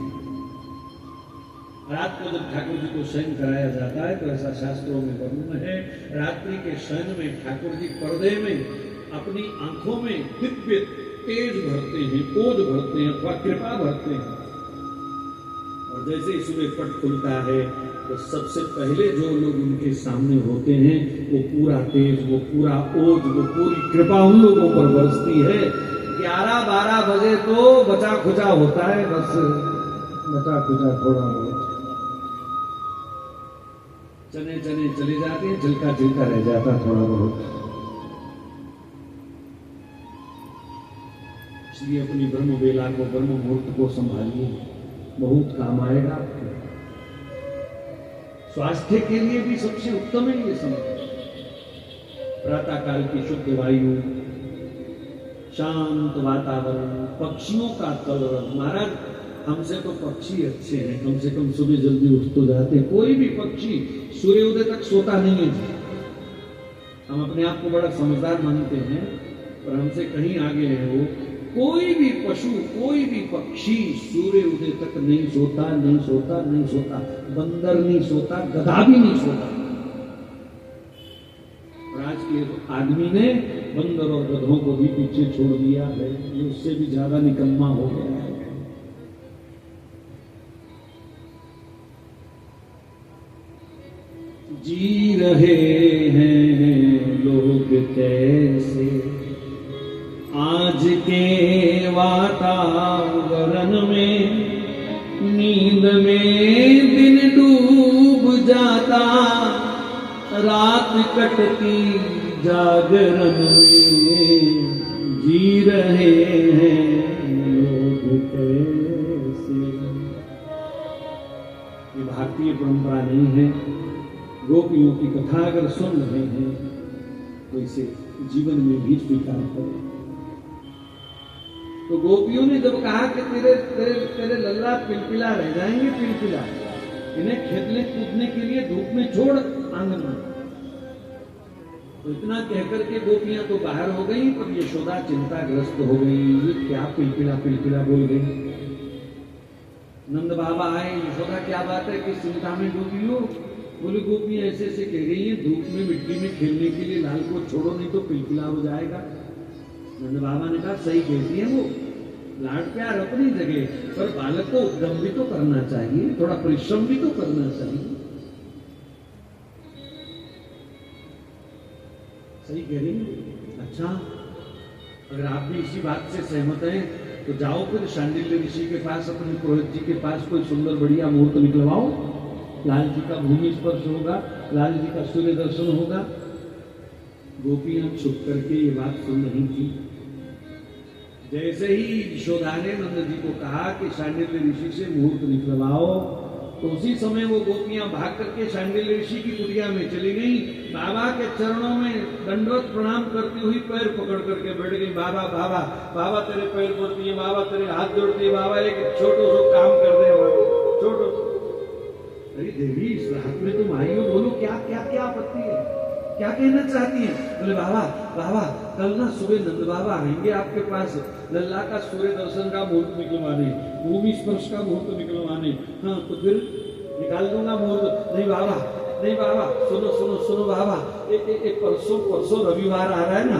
रात को जब ठाकुर जी को शयन कराया जाता है तो ऐसा शास्त्रों में वर्णन है, रात्रि के शयन में ठाकुर जी पर्दे में अपनी आंखों में दिव्य तेज भरते हैं, ओज भरते हैं अथवा कृपा भरते हैं। और जैसे ही सुबह पट खुलता है तो सबसे पहले जो लोग उनके सामने होते हैं वो पूरा तेज, वो पूरा ओज, वो पूरी कृपा उन लोगों पर बरसती है। 11-12 बजे तो बचा खुचा होता है, बस बचा खुचा थोड़ा बहुत चने चले जाते हैं, झिलका झिलका रह जाता थोड़ा बहुत। इसलिए अपनी ब्रह्म वेला को, ब्रह्म मुहूर्त को संभालिए, बहुत काम आएगा आपको। स्वास्थ्य के लिए भी सबसे उत्तम है ये समय। प्रातः काल की शुद्ध वायु, शांत वातावरण, पक्षियों का कलरव। महाराज हमसे तो पक्षी अच्छे हैं, कम से कम सुबह जल्दी उठ तो जाते हैं। कोई भी पक्षी सूर्योदय तक सोता नहीं है। हम अपने आप को बड़ा समझदार मानते हैं, पर हमसे कहीं आगे है वो। कोई भी पशु, कोई भी पक्षी सूर्य उदय तक नहीं सोता, नहीं सोता, नहीं सोता। बंदर नहीं सोता, गधा भी नहीं सोता। और आज के आदमी ने बंदर और गधों को भी पीछे छोड़ दिया है, ये उससे भी ज्यादा निकम्मा हो गया है। जी रहे हैं लोग कैसे आज के वातावरण में, नींद में दिन डूब जाता, रात कटती जागरण में। जी रहे हैं लोग कैसे। ये भारतीय परंपरा नहीं है। गोपियों की कथा अगर सुन रहे हैं तो इसे जीवन में भी स्वीकार करें। तो गोपियों ने जब कहा कि तेरे तेरे तेरे लल्ला पिलपिला रह जाएंगे, पिलपिला, इन्हें खेलने कूदने के लिए धूप में छोड़ आंगन में, तो इतना कहकर के गोपियां तो बाहर हो गई, पर यशोदा चिंताग्रस्त हो गई। ये क्या पिलपिला पिलपिला बोल गई। नंद बाबा आए, यशोदा क्या बात है, किस चिंता में डूबी हो? बोले गोपियां ऐसे ऐसे कह रही है, धूप में मिट्टी में खेलने के लिए लाल को छोड़ो नहीं तो पिलपिला हो जाएगा। नंद बाबा ने कहा सही कहती है वो, लाड प्यार अपनी जगह, पर बालक को उद्यम भी तो करना चाहिए, थोड़ा परिश्रम भी तो करना चाहिए। सही कह रही है। अच्छा, अगर आप भी इसी बात से सहमत हैं तो जाओ फिर शांडिल्य ऋषि के पास, अपने पुरोहित जी के पास, कोई सुंदर बढ़िया मुहूर्त निकलवाओ। लाल जी का भूमि स्पर्श होगा, लाल जी का सूर्य दर्शन होगा। गोपियां छुप करके ये बात सुन रही थी। जैसे ही यशोदा ने नंद जी को कहा कि शांडिल्य ऋषि से मुहूर्त निकलवाओ, तो उसी समय वो गोपियां भाग करके शांडिल्य ऋषि की कुटिया में चली गई। बाबा के चरणों में दंडवत प्रणाम करती हुई पैर पकड़ करके बैठ गई। बाबा बाबा बाबा तेरे पैर पड़ती है, बाबा तेरे हाथ जोड़ती है, बाबा एक छोटो सो काम कर दे, छोटो। अरे देवी, इस रात में तुम आई हो, बोलो क्या क्या क्या आपत्ति है, क्या कहना चाहती है? बोले बाबा बाबा कल ना सुबह नंद बाबा आएंगे आपके पास लल्ला का सूर्य दर्शन का मुहूर्त निकलवाने, भूमि स्पर्श का मुहूर्त निकलवाने। हाँ तो फिर निकाल दूंगा मुहूर्त। नहीं बाबा, नहीं बाबा, सुनो सुनो सुनो बाबा, परसों रविवार आ रहा है ना,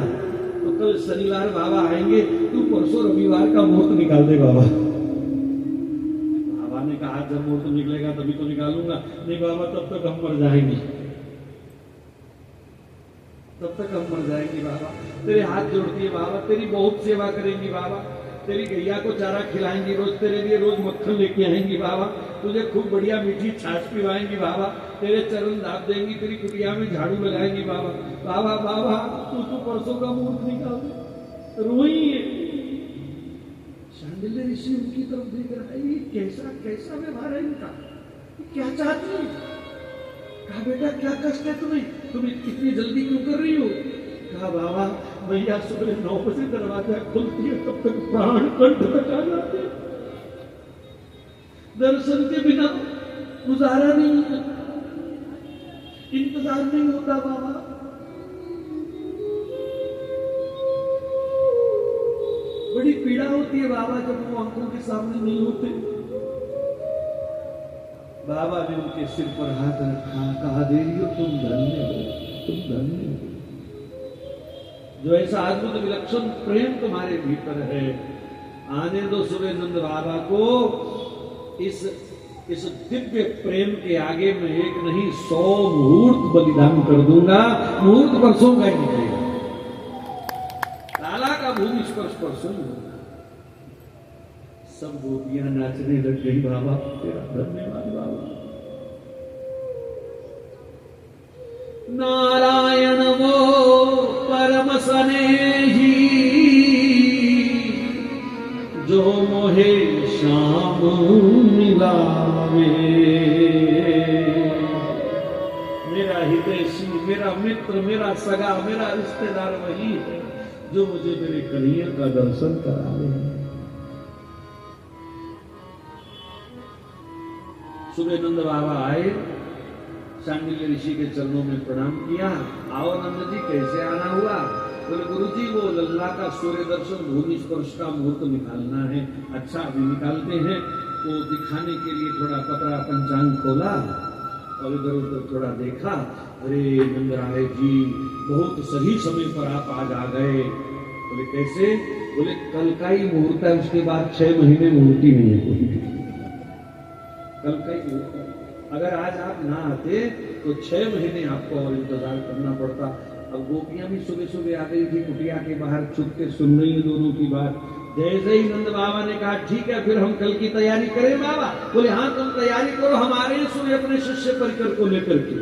तो कल शनिवार बाबा आएंगे, तू परसों रविवार का मुहूर्त निकाल दे बाबा। बाबा ने कहा जब मुहूर्त निकलेगा तभी तो निकालूंगा। नहीं बाबा, तब तक हम मर जाएंगे, तब तक हम मर जाएंगे बाबा। तेरे हाथ जोड़ती है बाबा, तेरी बहुत सेवा करेंगी बाबा, तेरी गैया को चारा खिलाएंगी रोज, तेरे लिए रोज मक्खन लेके आएंगी बाबा, तुझे खूब बढ़िया मीठी छाछ पिवाएंगी बाबा, तेरे चरण दाब देंगी, तेरी कुटिया में झाड़ू लगाएंगी बाबा। बाबा बाबा तू परसों का मुहूर्त निकाल दे। रोई है। शांडिल्य ऋषि उनकी तरफ देख रहा है, ये कैसा कैसा व्यवहार है इनका, क्या चाहती है? कहा बेटा क्या कष्ट है तुम्हें, तुम इतनी जल्दी क्यों कर रही हो? कहा बाबा भैया सुबह 9 बजे दरवाजा खुलती है तब तक प्राण कंठ तक आ जाते हैं, दर्शन के बिना गुजारा नहीं है, इंतजार नहीं होता बाबा। बड़ी पीड़ा होती है बाबा जब वो आंखों के सामने नहीं होते। बाबा ने उनके सिर पर हाथ रखा, कहा देवियों तुम धन्य हो, तुम धन्य हो, जो ऐसा अद्भुत विलक्षण प्रेम तुम्हारे भीतर है। आने दो सुबह नंद बाबा को, इस दिव्य प्रेम के आगे मैं एक नहीं 100 मुहूर्त बलिदान कर दूंगा। मुहूर्त परसों का ही निकलेगा, लाला का भूमि स्पर्श परसों होगा। सब गोपियां नाचने लग गई। बाबा तेरा धन्यवाद बाबा। नारायण वो परम स्नेही, जो मोहे श्याम मिलावे। मेरा हितैषी, मेरा मित्र, मेरा सगा, मेरा रिश्तेदार वही है जो मुझे मेरे कन्हैया का दर्शन करावे। सुबह नंद बाबा आए, शांडिल्य ऋषि के चरणों में प्रणाम किया। आओ नंद जी कैसे आना हुआ? बोले गुरुजी वो लल्ला का सूर्य दर्शन भूमि स्पर्श का मुहूर्त निकालना है। अच्छा अभी निकालते हैं। तो दिखाने के लिए थोड़ा पतरा पंचांग खोला और इधर उधर थोड़ा देखा। अरे नंदराय जी बहुत सही समय पर आप आज आ गए। बोले कैसे? बोले कल का ही मुहूर्त है, उसके बाद 6 महीने मुहूर्त ही नहीं है कोई। कल का ही मुहूर्त है, अगर आज आप ना आते तो 6 महीने आपको और इंतजार करना पड़ता। अब गोपियां भी सुबह सुबह आ गई थी कुटिया के बाहर, छुप के सुन रही है दोनों की बात। जैसे ही नंद बाबा ने कहा ठीक है फिर हम कल की तैयारी करें बाबा। बोले हाँ तुम तैयारी करो, हमारे सुबह अपने शिष्य परिकर को लेकर के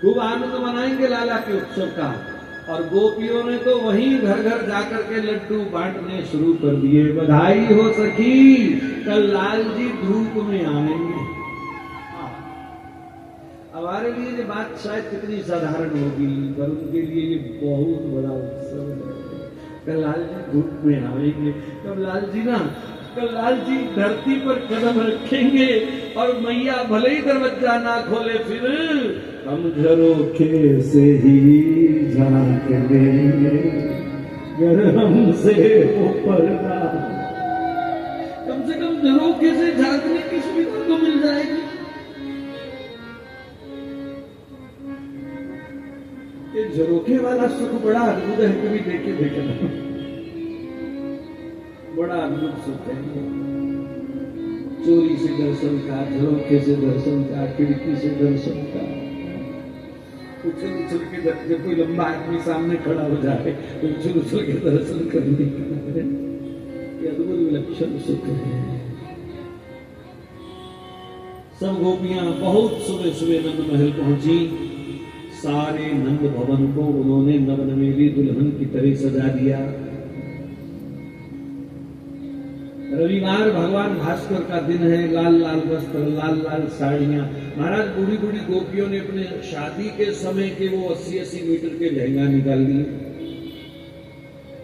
खूब आनंद मनाएंगे लाला के उत्सव का। और गोपियों ने तो वहीं घर घर जाकर के लड्डू बांटने शुरू कर दिए। बधाई हो सखी, कल लाल जी धूप में आएंगे। हमारे लिए ये बात शायद कितनी साधारण होगी, पर उनके लिए ये बहुत बड़ा उत्सव है। कल लाल जी धूप में आएंगे, कल लाल जी धरती पर कदम रखेंगे और मैया भले ही दरवाजा ना खोले फिर हम झरोखे से ही झांक देंगे, अगर हमसे ऊपर ना। कम से कम झरोखे से झांकने की सुविधा तो मिल जाएगी। ये झरोखे वाला सुख बड़ा अद्भुत है, कभी देखे बड़ा अद्भुत सुख है। चोरी से दर्शन का, झरोखे से दर्शन का, खिड़की से दर्शन का। उछल उछल के जब कोई लंबा आदमी सामने खड़ा हो जाए तो उछल उछल के दर्शन करने का ये अद्भुत विलक्षण सुख है। सब गोपियां बहुत सुबह सुबह नंद महल पहुंची। सारे नंद भवन को उन्होंने नवनवेली दुल्हन की तरह सजा दिया। रविवार भगवान भास्कर का दिन है। लाल लाल वस्त्र, लाल लाल साड़ियां। महाराज बूढ़ी बूढ़ी गोपियों ने अपने शादी के समय के वो 80-80 मीटर के लहंगा निकाल लिए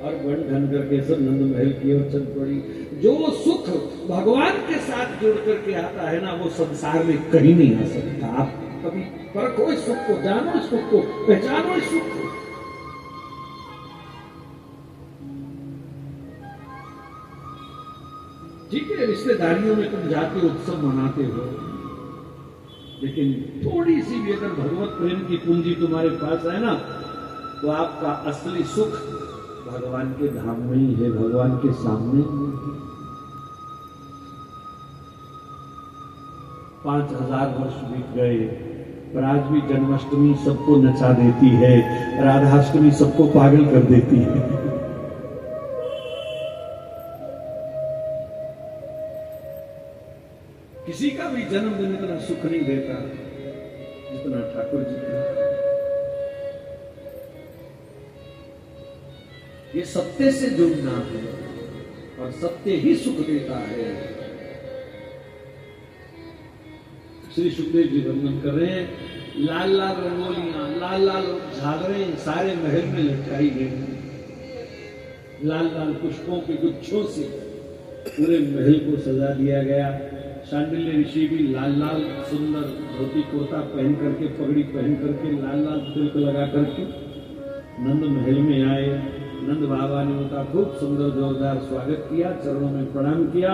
और बन ढन करके सब नंद महल की ओर चल पड़ी। जो सुख भगवान के साथ जुड़ करके आता है ना, वो संसार में कहीं नहीं आ सकता। आप कभी परखो इस सुख को, जानो इस सुख को, पहचानो इस सुख को। ठीक है, रिश्तेदारियों में तुम जाके उत्सव मनाते हो, लेकिन थोड़ी सी भी अगर भगवत प्रेम की पूंजी तुम्हारे पास है ना, तो आपका असली सुख भगवान के धाम में ही है, भगवान के सामने। 5000 वर्ष बीत गए, पर आज भी जन्माष्टमी सबको नचा देती है, राधाष्टमी सबको पागल कर देती है। किसी का भी जन्मदिन इतना सुख नहीं देता जितना ठाकुर जी का। ये सत्य से जुड़ना है और सत्य ही सुख देता है। श्री सुखदेव जी वर्णन कर रहे हैं, लाल लाल रंगोलियां, लाल लाल झालरें सारे महल में लटकाई गई, लाल लाल पुष्पों के गुच्छों से पूरे महल को सजा दिया गया। शांडिल्य ऋषि भी लाल लाल सुंदर धोती कुर्ता पहन करके, पगड़ी पहन करके, लाल लाल तिलक लगा करके नंद महल में आए। नंद बाबा ने उनका खूब सुंदर जोरदार स्वागत किया, चरणों में प्रणाम किया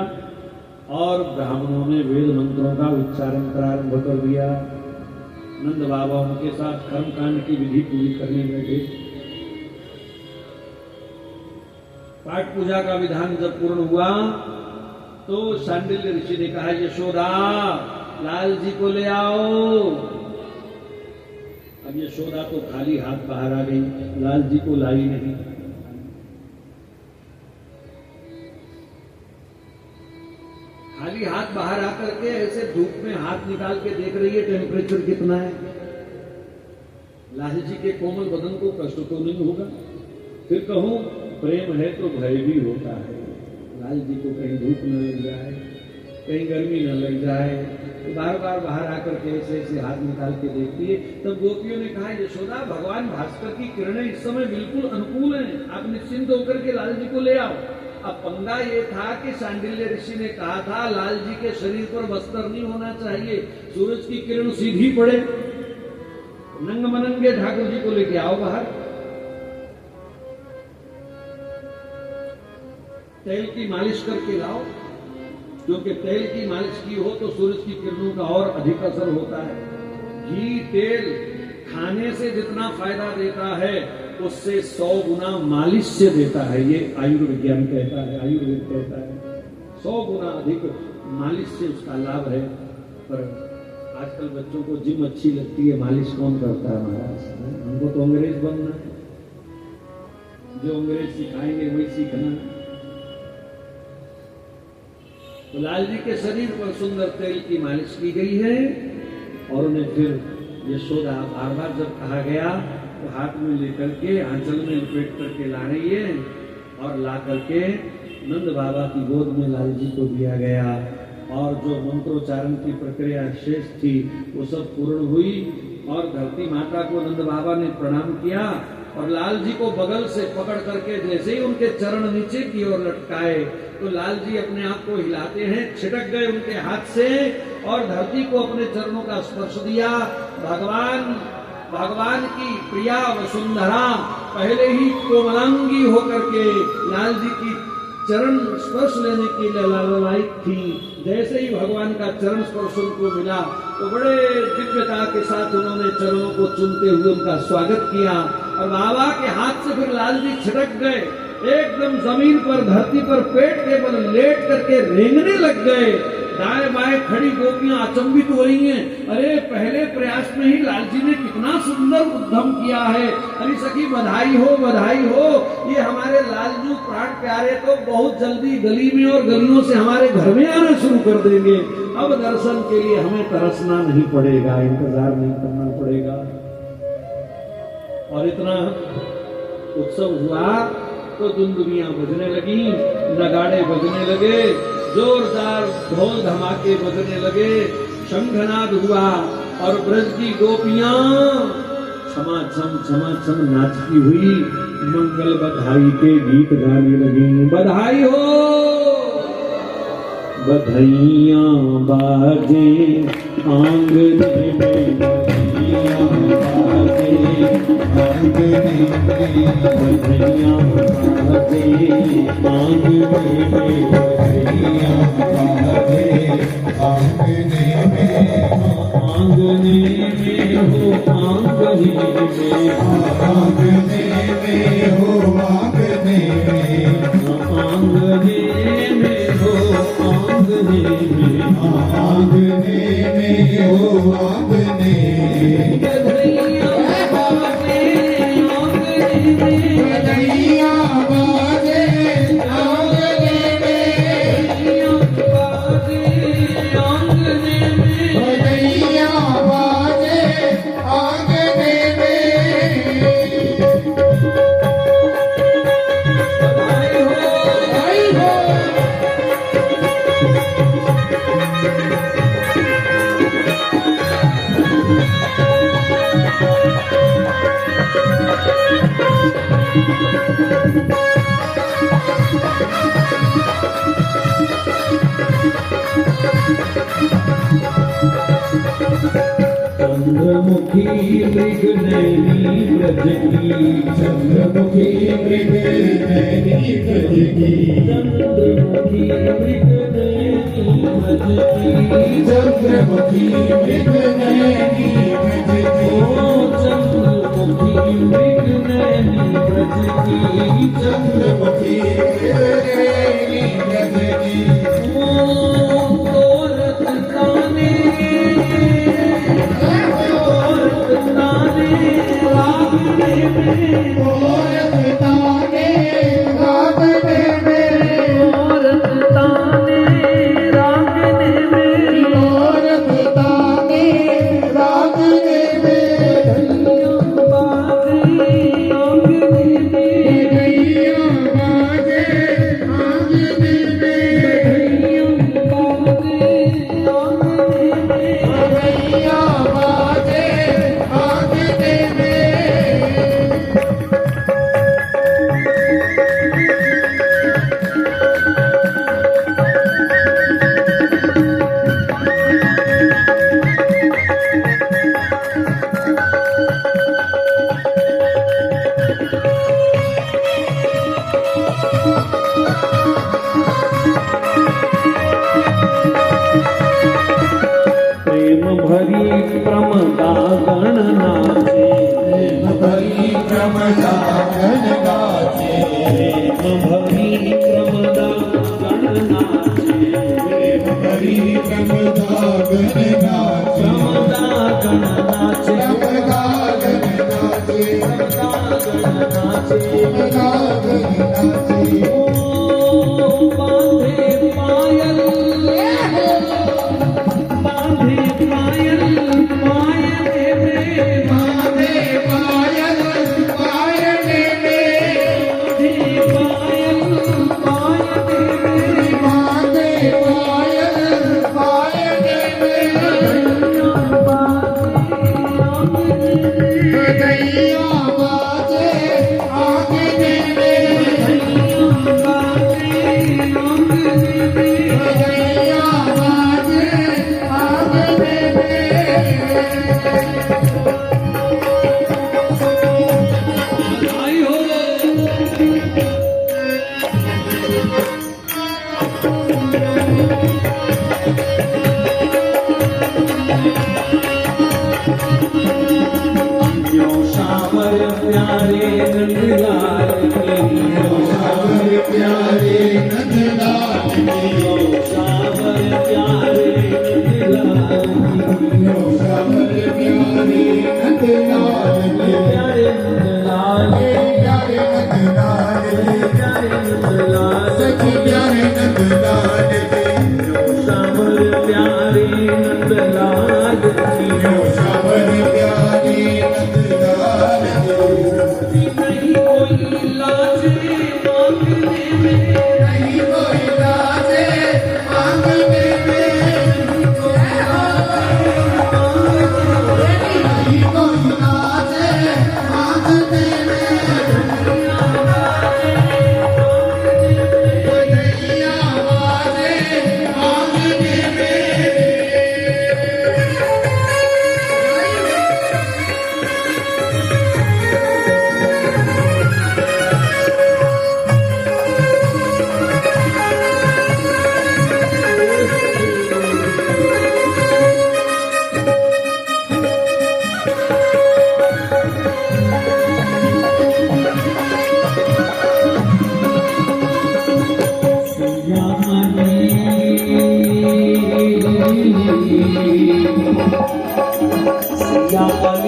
और ब्राह्मणों ने वेद मंत्रों का उच्चारण प्रारंभ कर दिया। नंद बाबा उनके साथ कर्मकांड की विधि पूरी करने लगे। पाठ पूजा का विधान जब पूर्ण हुआ तो शांडिल्य ऋषि ने कहा, यशोदा लाल जी को ले आओ। अब यशोदा तो खाली हाथ बाहर आ गई, लाल जी को लाई नहीं। खाली हाथ बाहर आकर के ऐसे धूप में हाथ निकाल के देख रही है टेम्परेचर कितना है। लाल जी के कोमल बदन को कष्ट तो नहीं होगा? फिर कहूं प्रेम है तो भय भी होता है। लाल जी को कहीं धूप न लग जाए, कहीं गर्मी न लग जाए, तो बार बार बाहर आकर के ऐसे ऐसे हाथ निकाल के देखती है। तब गोपियों ने कहा, यशोदा भगवान भास्कर की किरणें इस समय बिल्कुल अनुकूल हैं, आप निश्चिंत होकर के लाल जी को ले आओ। अब पंगा ये था कि शांडिल्य ऋषि ने कहा था लाल जी के शरीर पर वस्त्र नहीं होना चाहिए, सूरज की किरण सीधी पड़े। नंग मनंगे ठाकुर जी को लेके आओ बाहर। तेल की मालिश करके लाओ, क्योंकि तेल की मालिश की हो तो सूरज की किरणों का और अधिक असर होता है। घी तेल खाने से जितना फायदा देता है उससे 100 गुना मालिश से देता है, ये आयुर्विज्ञान कहता है, आयुर्वेद कहता है। 100 गुना अधिक मालिश से उसका लाभ है। पर आजकल बच्चों को जिम अच्छी लगती है, मालिश कौन करता है महाराज? हमको तो अंग्रेज बनना है, जो अंग्रेज सिखाएंगे वही सीखना है। तो लाल जी के शरीर पर सुंदर तेल की मालिश की गई है और उन्हें फिर यशोदा बार बार जब कहा गया तो हाथ में लेकर के आंचल में लपेट करके ला रही है और ला करके नंद बाबा की गोद में लाल जी को दिया गया। और जो मंत्रोच्चारण की प्रक्रिया शेष थी वो सब पूर्ण हुई और धरती माता को नंद बाबा ने प्रणाम किया और लाल जी को बगल से पकड़ करके जैसे ही उनके चरण नीचे की ओर लटकाए तो लाल जी अपने आप को हिलाते हैं, छिटक गए उनके हाथ से और धरती को अपने चरणों का स्पर्श दिया। भगवान की प्रिया वसुंधरा पहले ही कोमलांगी होकर के लाल जी की चरण स्पर्श लेने के लिए लालायित थी। जैसे ही भगवान का चरण स्पर्श उनको मिला तो बड़े दिव्यता के साथ उन्होंने चरणों को चूमते हुए उनका स्वागत किया और बाबा के हाथ से फिर लाल जी छिटक गए, एकदम जमीन पर धरती पर पेट के बल लेट करके रेंगने लग गए। दाएं बाएं खड़ी गोपियां अचंभित हो रही हैं, अरे पहले प्रयास में ही लाल जी ने कितना सुंदर उद्यम किया है। अरे सखी बधाई हो, बधाई हो, ये हमारे लालजू प्राण प्यारे तो बहुत जल्दी गली में और गलियों से हमारे घर में आना शुरू कर देंगे। अब दर्शन के लिए हमें तरसना नहीं पड़ेगा, इंतजार नहीं करना पड़ेगा। और इतना उत्सव हुआ तो दुंदुबियां बजने लगी, नगाड़े बजने लगे, जोरदार ढोल धमाके बजने लगे, शंखनाद हुआ और ब्रज की गोपियां छमाछम नाचती हुई मंगल बधाई के गीत गाने लगी। बधाई हो, बधाइयां बाजे आंगन में, बधाइयां बाजे बधैया बाजे आंगने में, बधैया बाजे आंगने में, आंगने में हो आंगने में, आंगने में हो आंगने में, आंगने में हो आंगने में, आंगने में हो आंगने में, बधैया बाजे आंगने में, बधैया बाजे आंगने में, बधैया बाजे आंगने में, बधैया बाजे आंगने में। बधाई हो, बधाई हो। चंद्रमुखी मृग नैनी ब्रज की, चंद्रमुखी मृग नैनी ब्रज की, चंद्रमुखी मृग नैनी ब्रज की, चंद्रमुखी मृग नैनी ब्रज की, ओ चंद्रमुखी मृग नैनी ब्रज की, चंद्रमुखी मृग नैनी ब्रज की, ओ तोरत ताने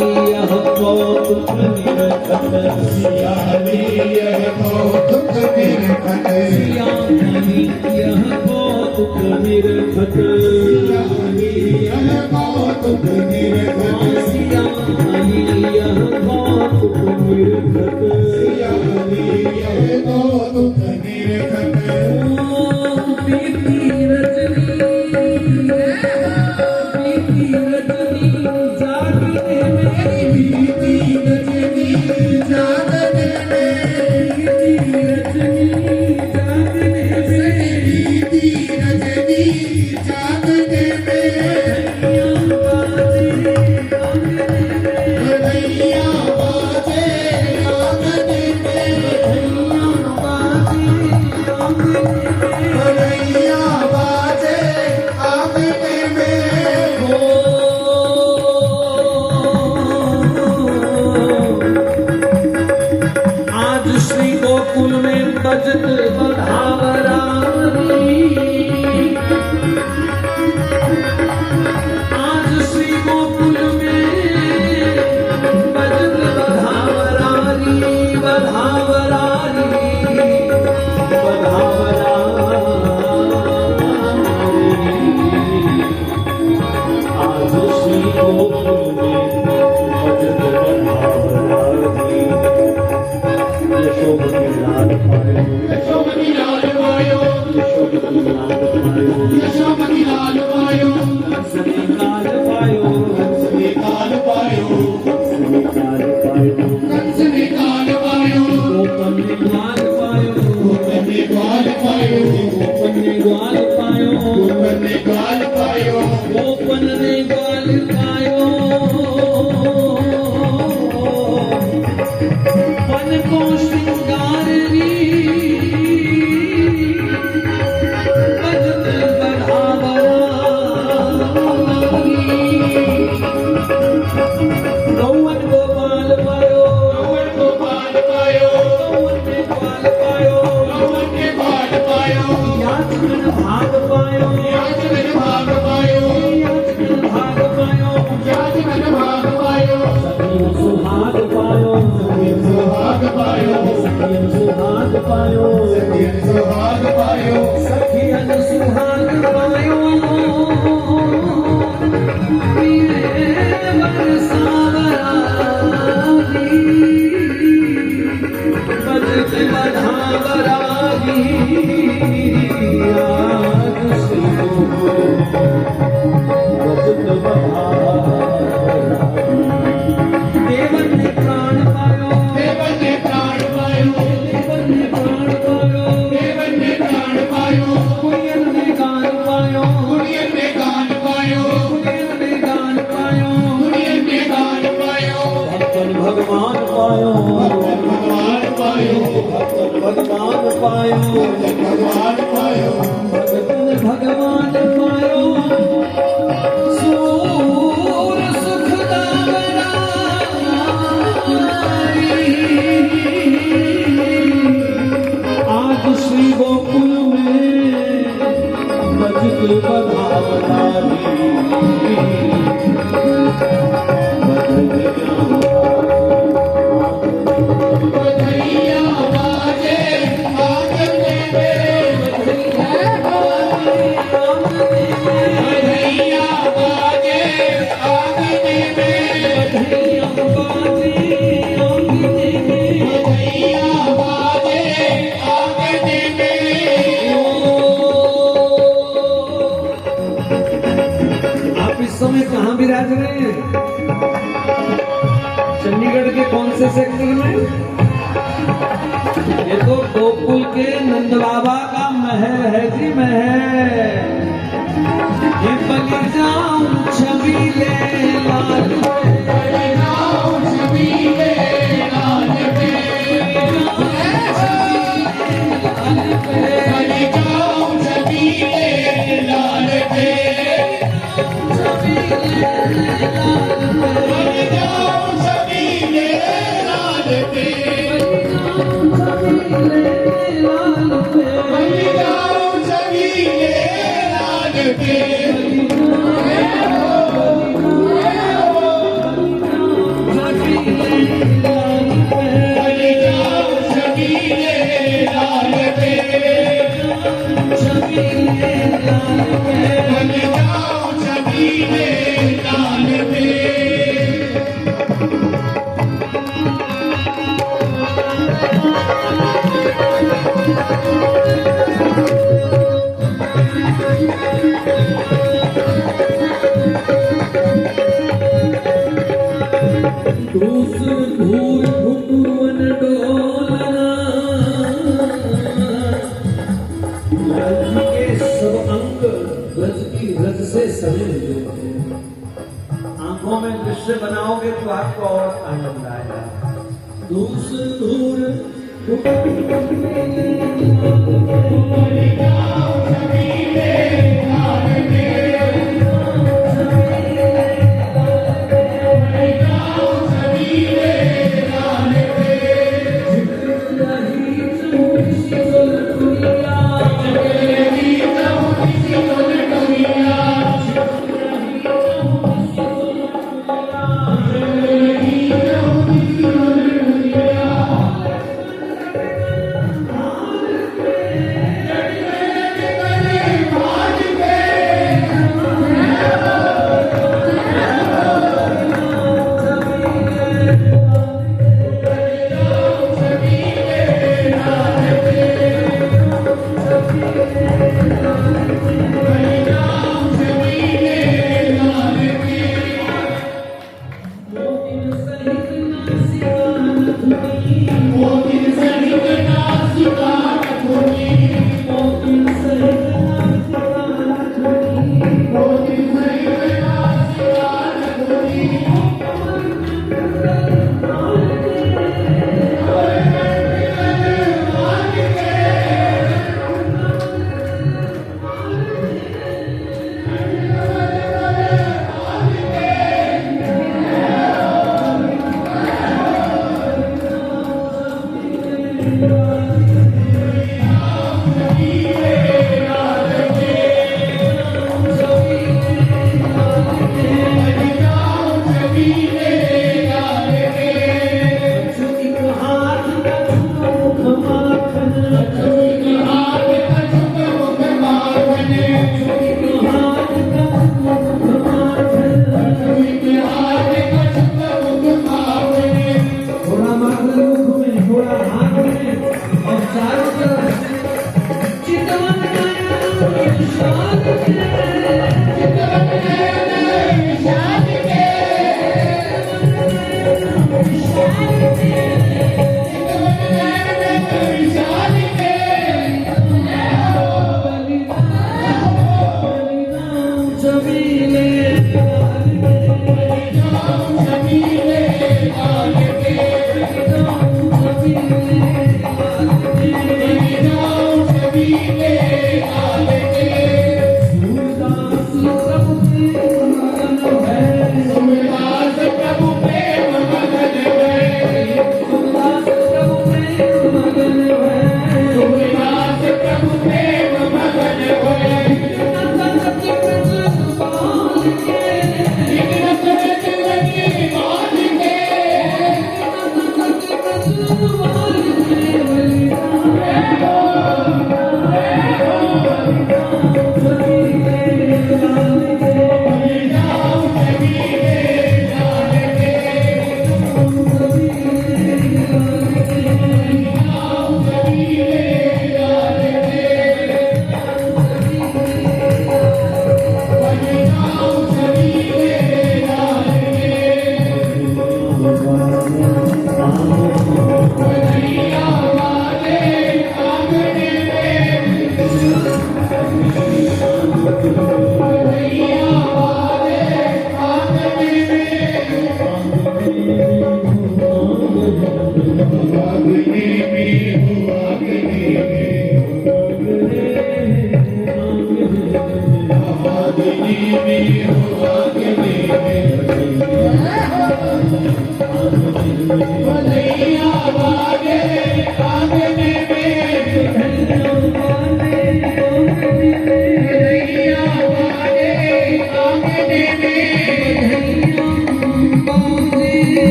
यह कौतुक निरखत सिया हरि यह कौतुक निरखत सिया हरि यह कौतुक निरखत सिया हरि यह कौतुक निरखत सिया हरि यह कौतुक निरखत सिया हरि यह कौतुक निरखत प्रीति रजनी जागने मेरी प्रीति रजनी जागने में प्रीति रजनी जागने मेरी प्रीति रजनी जागने में बधैया बाजे आंगने में बधैया बाजे आंगने में आज श्री गोकुल में बजत बधावरानी आज श्री गोकुल में बजत बधावरानी बधावरानी बधावरानी आज श्री गोकुल में बजत बधावरानी यशोमती लाल पायो यशोमती लाल पायो यशोमती लाल पायो यशोमती लाल पायो हंसने काल पायो हंसने काल पायो हंसने काल पायो हंसने काल पायो गोपन ने ग्वाल पायो गोपन ने ग्वाल पायो गोपन ने ग्वाल पायो गोपन ने ग्वाल पायो गोपन ने ग्वाल पायो मन को श्रृंगार री बजत बधावरानी गौवन गोपाल पायो गौवन गोपाल पायो गौवन ने ग्वाल पायो गौवन ने ग्वाल पायो याचकन भाग पायो याचकन भाग पायो याचकन भाग पायो याचकन भाग पायो सखियन सुहाग पायो सखियन सुहाग पायो सखियन सुहाग पायो सखियन सुहाग पायो सखियन सुहाग पायो प्रिय बरसावरानी बजत बधावरानी आज श्री गोकुल बजत बधावरानी देवन ने प्राण पायो देवन ने प्राण पायो देवन ने प्राण पायो देवन ने प्राण पायो कुड़ियन ने गान पायो कुड़ियन ने गान पायो कुड़ियन ने गान पायो कुड़ियन ने गान पायो भक्तन भगवान पायो भगवान पायो भक्तन भगवान पायो भगवान पायो भक्तन भगवान पायो सूर सुख आज श्री गोकुल में बजत बधावरानी बधैया बाजे आंगने में बधैया बाजे आंगने में बधैया बाजे आंगने में आप इस समय कहाँ विराज रहे हैं? चंडीगढ़ के कौन से सेक्टर में? ये तो गोकुल के नंद बाबा का महल है जी, महल। ये बलि जाऊं छबीले लाल बलि जाऊं छबीले लाल पे बलि जाऊं छबीले लाल पे बलि जाऊं छबीले लाल पे बलि जाऊं छबीले लाल पे बन जाऊं छबीले लाल के धूर घुटुवन डोलना ब्रज के सब अंग ब्रज की रज से सने हुए हैं। आंखों में दृश्य बनाओगे तो आपको और आनंद आएगा। दूसर धूर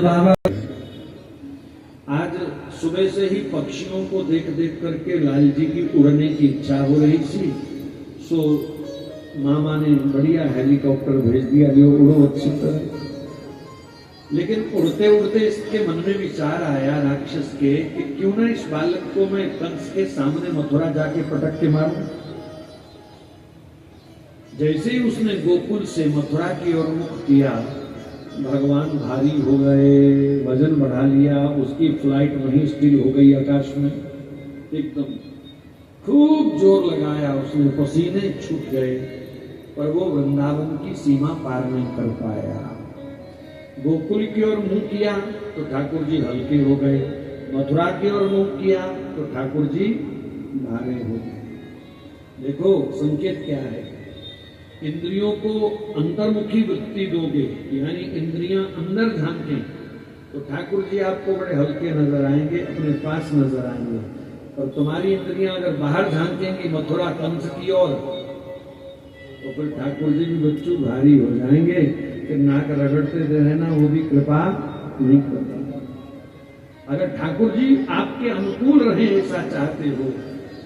बाबा आज सुबह से ही पक्षियों को देख देख करके लाल जी की उड़ने की इच्छा हो रही थी। सो मामा ने बढ़िया हेलीकॉप्टर भेज दिया, जो उड़ो अच्छी तरह। लेकिन उड़ते उड़ते इसके मन में विचार आया राक्षस के कि क्यों ना इस बालक को मैं कंस के सामने मथुरा जाके पटक के मारूं। जैसे ही उसने गोकुल से मथुरा की ओर मुख किया, भगवान भारी हो गए, वजन बढ़ा लिया, उसकी फ्लाइट वहीं स्टिल हो गई आकाश में। एकदम खूब जोर लगाया उसने, पसीने छूट गए, पर वो वृंदावन की सीमा पार नहीं कर पाया। गोकुल की ओर मुंह किया तो ठाकुर जी हल्के हो गए, मथुरा की ओर मुंह किया तो ठाकुर जी भारे हो गए। देखो संकेत क्या है, इंद्रियों को अंतर्मुखी वृत्ति दोगे, यानी इंद्रियां अंदर झांकें, तो ठाकुर जी आपको बड़े हल्के नजर आएंगे, अपने पास नजर आएंगे। और तुम्हारी इंद्रियां अगर बाहर झांकेंगी मथुरा कंस की ओर, तो फिर ठाकुर जी भी बच्चू भारी हो जाएंगे कि नाक रगड़ते रहना, वो भी कृपा नहीं करता। अगर ठाकुर जी आपके अनुकूल रहे ऐसा चाहते हो,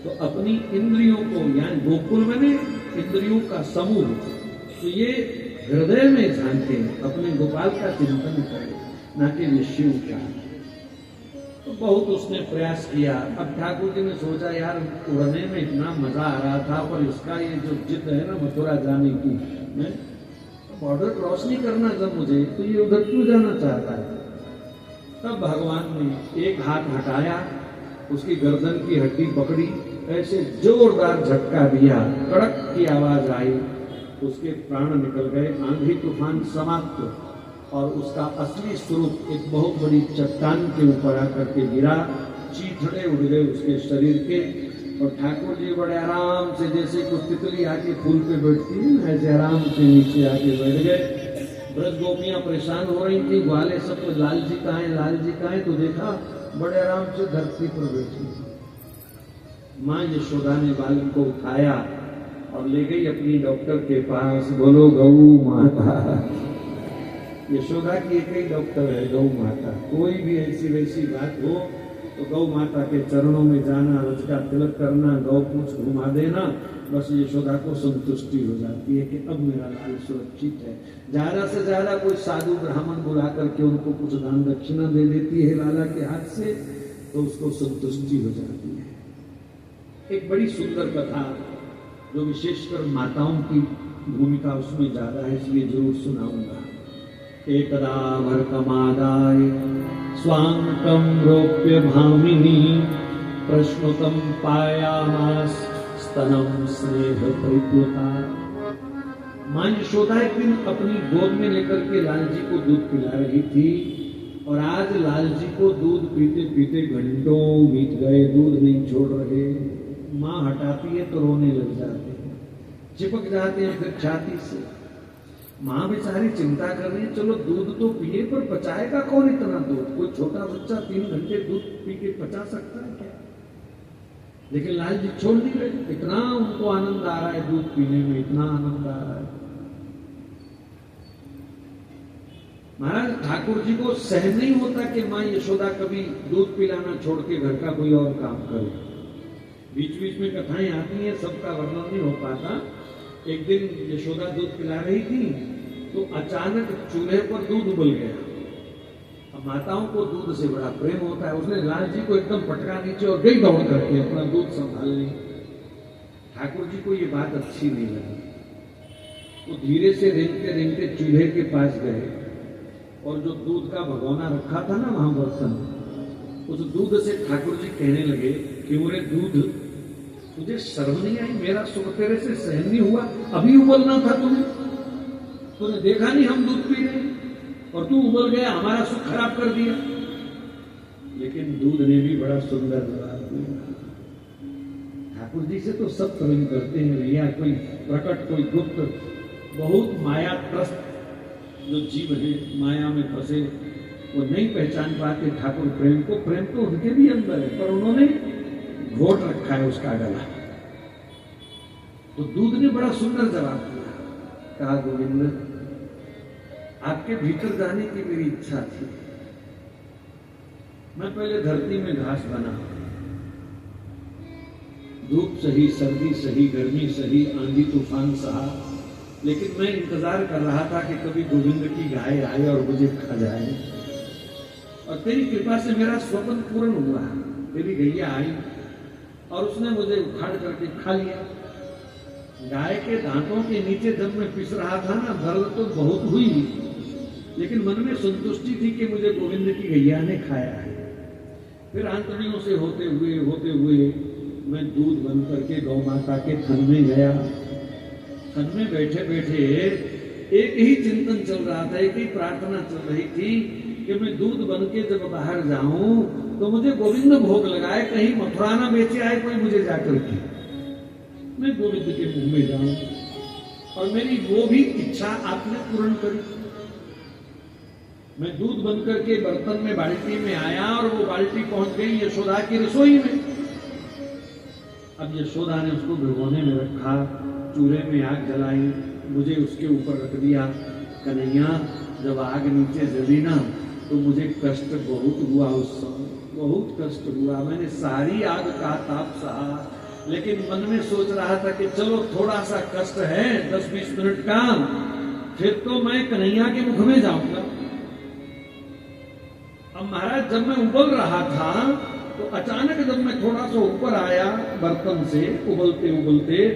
तो अपनी इंद्रियों को, यानी गोकुल में इंद्रियों का समूह, तो ये हृदय में झांके, अपने गोपाल का चिंतन करें, ना कि विषयों का। तो बहुत उसने प्रयास किया। अब ठाकुर जी ने सोचा यार उड़ने में इतना मजा आ रहा था, पर इसका ये जो जिद है ना मथुरा जाने की, मैं बॉर्डर क्रॉस नहीं करना जब मुझे, तो ये उधर क्यों जाना चाहता है। तब भगवान ने एक हाथ हटाया, उसकी गर्दन की हड्डी पकड़ी, ऐसे जोरदार झटका दिया, कड़क की आवाज आई, उसके प्राण निकल गए, आंधी तूफान समाप्त। और उसका असली स्वरूप एक बहुत बड़ी चट्टान के ऊपर आकर के गिरा, चीथड़े उड़ गए उसके शरीर के। और ठाकुर जी बड़े आराम से, जैसे कोई तितली आके फूल पे बैठती है ना, ऐसे आराम से नीचे आके बैठ गए। ब्रज गोपियां परेशान हो रही थी, ग्वाले सब तो लाल जी कहाँ है, लाल जी कहाँ है, तो देखा बड़े आराम से धरती पर बैठी। माँ यशोदा ने बालक को उठाया और ले गई अपनी डॉक्टर के पास। बोलो गौ माता। यशोदा की एक ही डॉक्टर है, गौ माता। कोई भी ऐसी वैसी बात हो तो गौ माता के चरणों में जाना, रज का तिलक करना, गौ पूछ घुमा देना, बस यशोदा को संतुष्टि हो जाती है कि अब मेरा लाल सुरक्षित है। ज्यादा से ज्यादा कोई साधु ब्राह्मण बुला करके उनको कुछ दान दक्षिणा दे देती है लाला के हाथ से, तो उसको संतुष्टि हो जाती है। एक बड़ी सुंदर कथा, जो विशेषकर माताओं की भूमिका उसमें ज्यादा है, इसलिए जरूर सुनाऊंगा। एकदा वर्तमादाय स्वांकं रोप्य भामिनी प्रश्नुतं पायामास स्तनम स्नेह परिप्लुता। मां यशोदा एक दिन अपनी गोद में लेकर के लाल जी को दूध पिला रही थी, और आज लाल जी को दूध पीते पीते घंटों बीत गए, दूध नहीं छोड़ रहे। माँ हटाती है तो रोने लग जाते हैं, चिपक जाते हैं फिर छाती से। माँ बेचारी चिंता कर रही है, चलो दूध तो पिए, पर पचाएगा कौन इतना दूध। कोई छोटा बच्चा 3 घंटे दूध पी के पचा सकता है क्या। लेकिन लाल जी छोड़ नहीं रहे, इतना उनको आनंद आ रहा है दूध पीने में, इतना आनंद आ रहा है। महाराज ठाकुर जी को सहन नहीं होता कि माँ यशोदा कभी दूध पिलाना छोड़ के घर का कोई और काम करे। बीच बीच में कथाएं आती हैं, सबका वर्णन नहीं हो पाता। एक दिन यशोदा दूध पिला रही थी, तो अचानक चूल्हे पर दूध उबल गया। अब माताओं को दूध से बड़ा प्रेम होता है, उसने लाल जी को एकदम पटका नीचे और गई दौड़ करके अपना दूध संभालने। ठाकुर जी को ये बात अच्छी नहीं लगी, वो धीरे से रेंगते रेंगते चूल्हे के पास गए, और जो दूध का भगोना रखा था ना वहां बर्तन, उस दूध से ठाकुर जी कहने लगे कि बोले दूध, तुझे शर्म नहीं आई, मेरा सुख तेरे से सहन नहीं हुआ, अभी उबलना था तुम्हें, तूने देखा नहीं हम दूध पी रहे, और तू उबल गया, हमारा सुख खराब कर दिया। लेकिन दूध ने भी बड़ा सुंदर जवाब दिया। ठाकुर जी से तो सब प्रेम करते हैं भैया, कोई प्रकट कोई गुप्त, बहुत माया त्रस्त जो जीव है, माया में फंसे, वो नहीं पहचान पाते ठाकुर प्रेम को। प्रेम तो उनके भी अंदर है, पर उन्होंने घोट रखा है उसका गला। तो दूध ने बड़ा सुंदर जवाब दिया, कहा गोविंद आपके भीतर जाने की मेरी इच्छा थी, मैं पहले धरती में घास बना, धूप सही, सर्दी सही, गर्मी सही, आंधी तूफान सहा, लेकिन मैं इंतजार कर रहा था कि कभी गोविंद की गाय आए और मुझे खा जाए। और तेरी कृपा से मेरा स्वप्न पूर्ण हुआ। तेरी गैया आई और उसने मुझे उखाड़ करके खा लिया। गाय के दांतों के नीचे जब मैं पिस रहा था ना, दर्द तो बहुत हुई, लेकिन मन में संतुष्टि थी कि मुझे गोविंद की गैया ने खाया है। फिर आंतड़ियों से होते हुए मैं दूध बन करके गौ माता के थन में गया। थन में बैठे बैठे एक ही चिंतन चल रहा था, एक ही प्रार्थना चल रही थी कि मैं दूध बन के जब बाहर जाऊं तो मुझे गोविंद भोग लगाए, कहीं मथुरा ना बेचे आए कोई मुझे जाकर के, मैं गोविंद के मुंह में जाऊं। और मेरी वो भी इच्छा आपने पूर्ण करी। मैं दूध बन करके बर्तन में, बाल्टी में आया और वो बाल्टी पहुंच गई यशोदा की रसोई में। अब यशोदा ने उसको भिगोने में रखा, चूल्हे में आग जलाई, मुझे उसके ऊपर रख दिया। कन्हैया, जब आग नीचे जली ना तो मुझे कष्ट बहुत हुआ, उस समय बहुत कष्ट हुआ। मैंने सारी आग का ताप सहा, लेकिन मन में सोच रहा था कि चलो थोड़ा सा कष्ट है, 10-20 मिनट का, फिर तो मैं कन्हैया के मुख में जाऊंगा। अब महाराज, जब मैं उबल रहा था तो अचानक जब मैं थोड़ा सा ऊपर आया बर्तन से उबलते उबलते,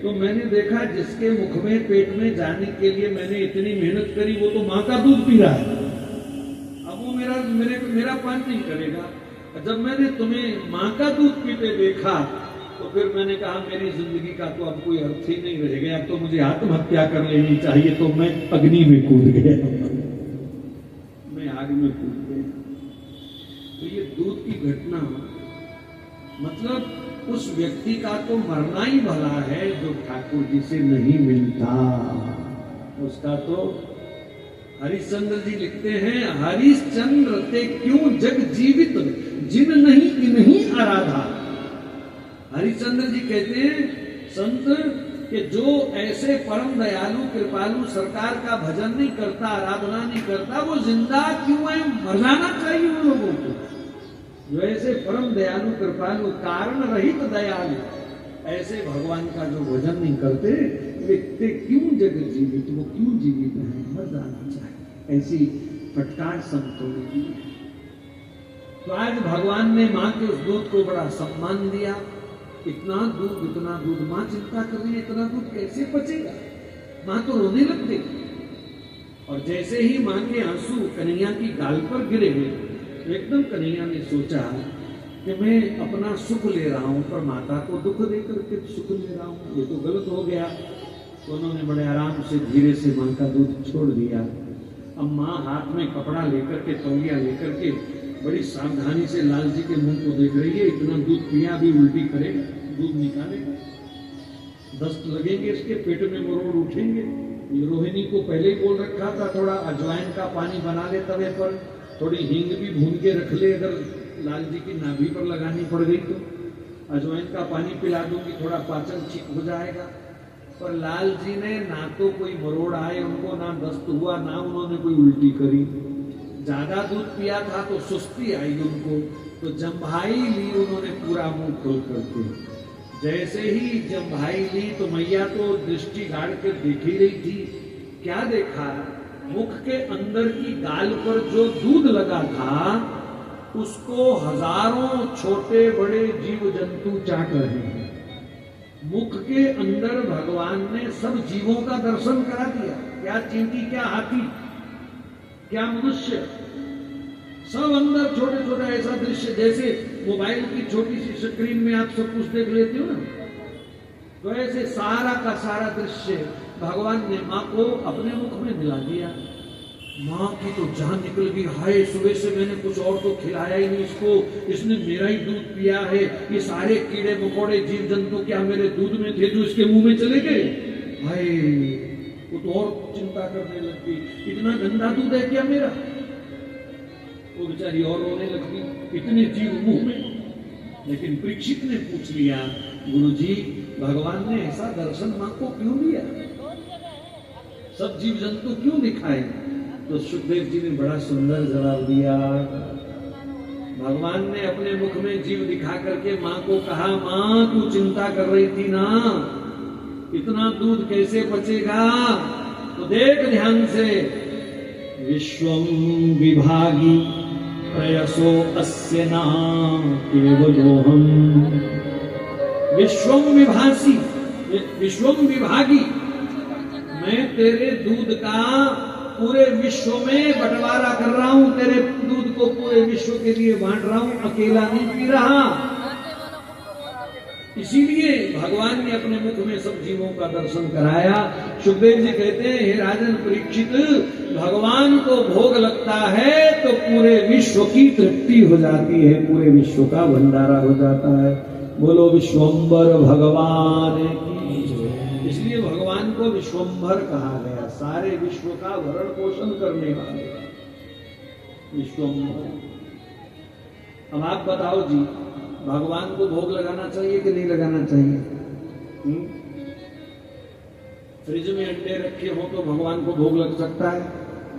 तो मैंने देखा जिसके मुख में, पेट में जाने के लिए मैंने इतनी मेहनत करी, वो तो माँ का दूध पी रहा है। अब वो मेरा पान नहीं करेगा। जब मैंने तुम्हें माँ का दूध पीते देखा तो फिर मैंने कहा मेरी जिंदगी का तो अब कोई अर्थ ही नहीं रह गया, अब तो मुझे आत्महत्या कर लेनी चाहिए। तो मैं अग्नि में कूद गया, मैं आग में कूद गया। तो ये दूध की घटना, मतलब उस व्यक्ति का तो मरना ही भला है जो ठाकुर जी से नहीं मिलता, उसका तो। हरिश्चंद्र जी लिखते हैं, हरिश्चंद्र ते क्यों जग जीवित, जिन नहीं इन्हीं आराधा। हरिश्चंद्र जी कहते हैं संत कि जो ऐसे परम दयालु कृपालु सरकार का भजन नहीं करता, आराधना नहीं करता, वो जिंदा क्यों है, मर जाना चाहिए उन लोगों को। जो ऐसे परम दयालु कृपालु कारण रहित दयालु, ऐसे भगवान का जो भजन नहीं करते, वे क्यों जग जीवित, वो क्यों जीवित है, मर जाना चाहिए। ऐसी फटकार संतों ने दी। तो आज भगवान ने माँ के उस दूध को बड़ा सम्मान दिया। इतना दूध, माँ चिंता कर रही है, इतना दूध कैसे पचेगा। माँ तो रोने लग गई। और जैसे ही माँ के आंसू कन्हैया की गाल पर गिरे, एकदम कन्हैया ने सोचा कि मैं अपना सुख ले रहा हूं, पर माता को दुख देकर के सुख ले रहा हूं, ये तो गलत हो गया। तो उन्होंने बड़े आराम से धीरे से माँ का दूध छोड़ दिया। अब माँ हाथ में कपड़ा लेकर के, तौलिया लेकर के बड़ी सावधानी से लाल जी के मुंह को देख रही है। इतना दूध पिया भी उल्टी करेगा, दूध निकालेगा, दस्त लगेंगे, इसके पेट में मरोड़ उठेंगे। रोहिणी को पहले ही बोल रखा था थोड़ा अजवाइन का पानी बना ले तवे पर, थोड़ी हींग भी भून के रख ले, अगर लाल जी की नाभि पर लगानी पड़ गई तो अजवाइन का पानी पिला दूंगी, थोड़ा पाचन ठीक हो जाएगा। पर लाल जी ने ना तो कोई मरोड़ आए उनको, ना दस्त हुआ, ना उन्होंने कोई उल्टी करी। ज्यादा दूध पिया था तो सुस्ती आई उनको, तो जम्भाई ली उन्होंने पूरा मुंह खोल करके। जैसे ही जम्भाई ली तो मैया तो दृष्टि गाड़ कर देख ही रही थी। क्या देखा, मुख के अंदर की गाल पर जो दूध लगा था उसको हजारों छोटे बड़े जीव जंतु चाट रहे हैं। मुख के अंदर भगवान ने सब जीवों का दर्शन करा दिया। क्या चींटी, क्या हाथी, क्या मनुष्य, सब अंदर छोटे छोटे ऐसा दृश्य, जैसे मोबाइल की छोटी सी स्क्रीन में आप सब कुछ देख लेते हो ना, तो ऐसे सारा का सारा दृश्य भगवान ने माँ को अपने मुख में मिला दिया। माँ की तो जान निकल गई, हाय सुबह से मैंने कुछ और तो खिलाया ही नहीं इसको, इसने मेरा ही दूध पिया है, ये सारे कीड़े मकोड़े जीव जंतु क्या मेरे दूध में थे जो इसके मुंह में चले गए। हाय, वो तो और चिंता करने लग गई, इतना गंदा दूध है क्या मेरा। वो बेचारी और रोने लग गई, इतने जीव मुंह में। लेकिन परीक्षित ने पूछ लिया, गुरुजी भगवान ने ऐसा दर्शन माँ को क्यों दिया, सब जीव जंतु क्यों दिखाए। तो सुखदेव जी ने बड़ा सुंदर जवाब दिया, भगवान ने अपने मुख में जीव दिखा करके मां को कहा, मां तू चिंता कर रही थी ना, इतना दूध कैसे बचेगा, तो देख ध्यान से, विश्वम विभागी प्रयसो अस्य नाम केवलोहम, विश्वम विभासी, विश्वम विभागी, मैं तेरे दूध का पूरे विश्व में बंटवारा कर रहा हूं, तेरे दूध को पूरे विश्व के लिए बांट रहा हूं, अकेला नहीं पी रहा। इसीलिए भगवान ने अपने मुख में सब जीवों का दर्शन कराया। सुखदेव जी कहते हैं, हे राजन परीक्षित, भगवान को भोग लगता है तो पूरे विश्व की तृप्ति हो जाती है, पूरे विश्व का भंडारा हो जाता है। बोलो विश्वम्बर भगवान की। इसलिए भगवान को विश्वम्भर कहा गया, सारे विश्व का भरण पोषण करने वाले विश्वम्भर। अब आप बताओ जी, भगवान को भोग लगाना चाहिए कि नहीं लगाना चाहिए? फ्रिज में अंडे रखे हो तो भगवान को भोग लग सकता है?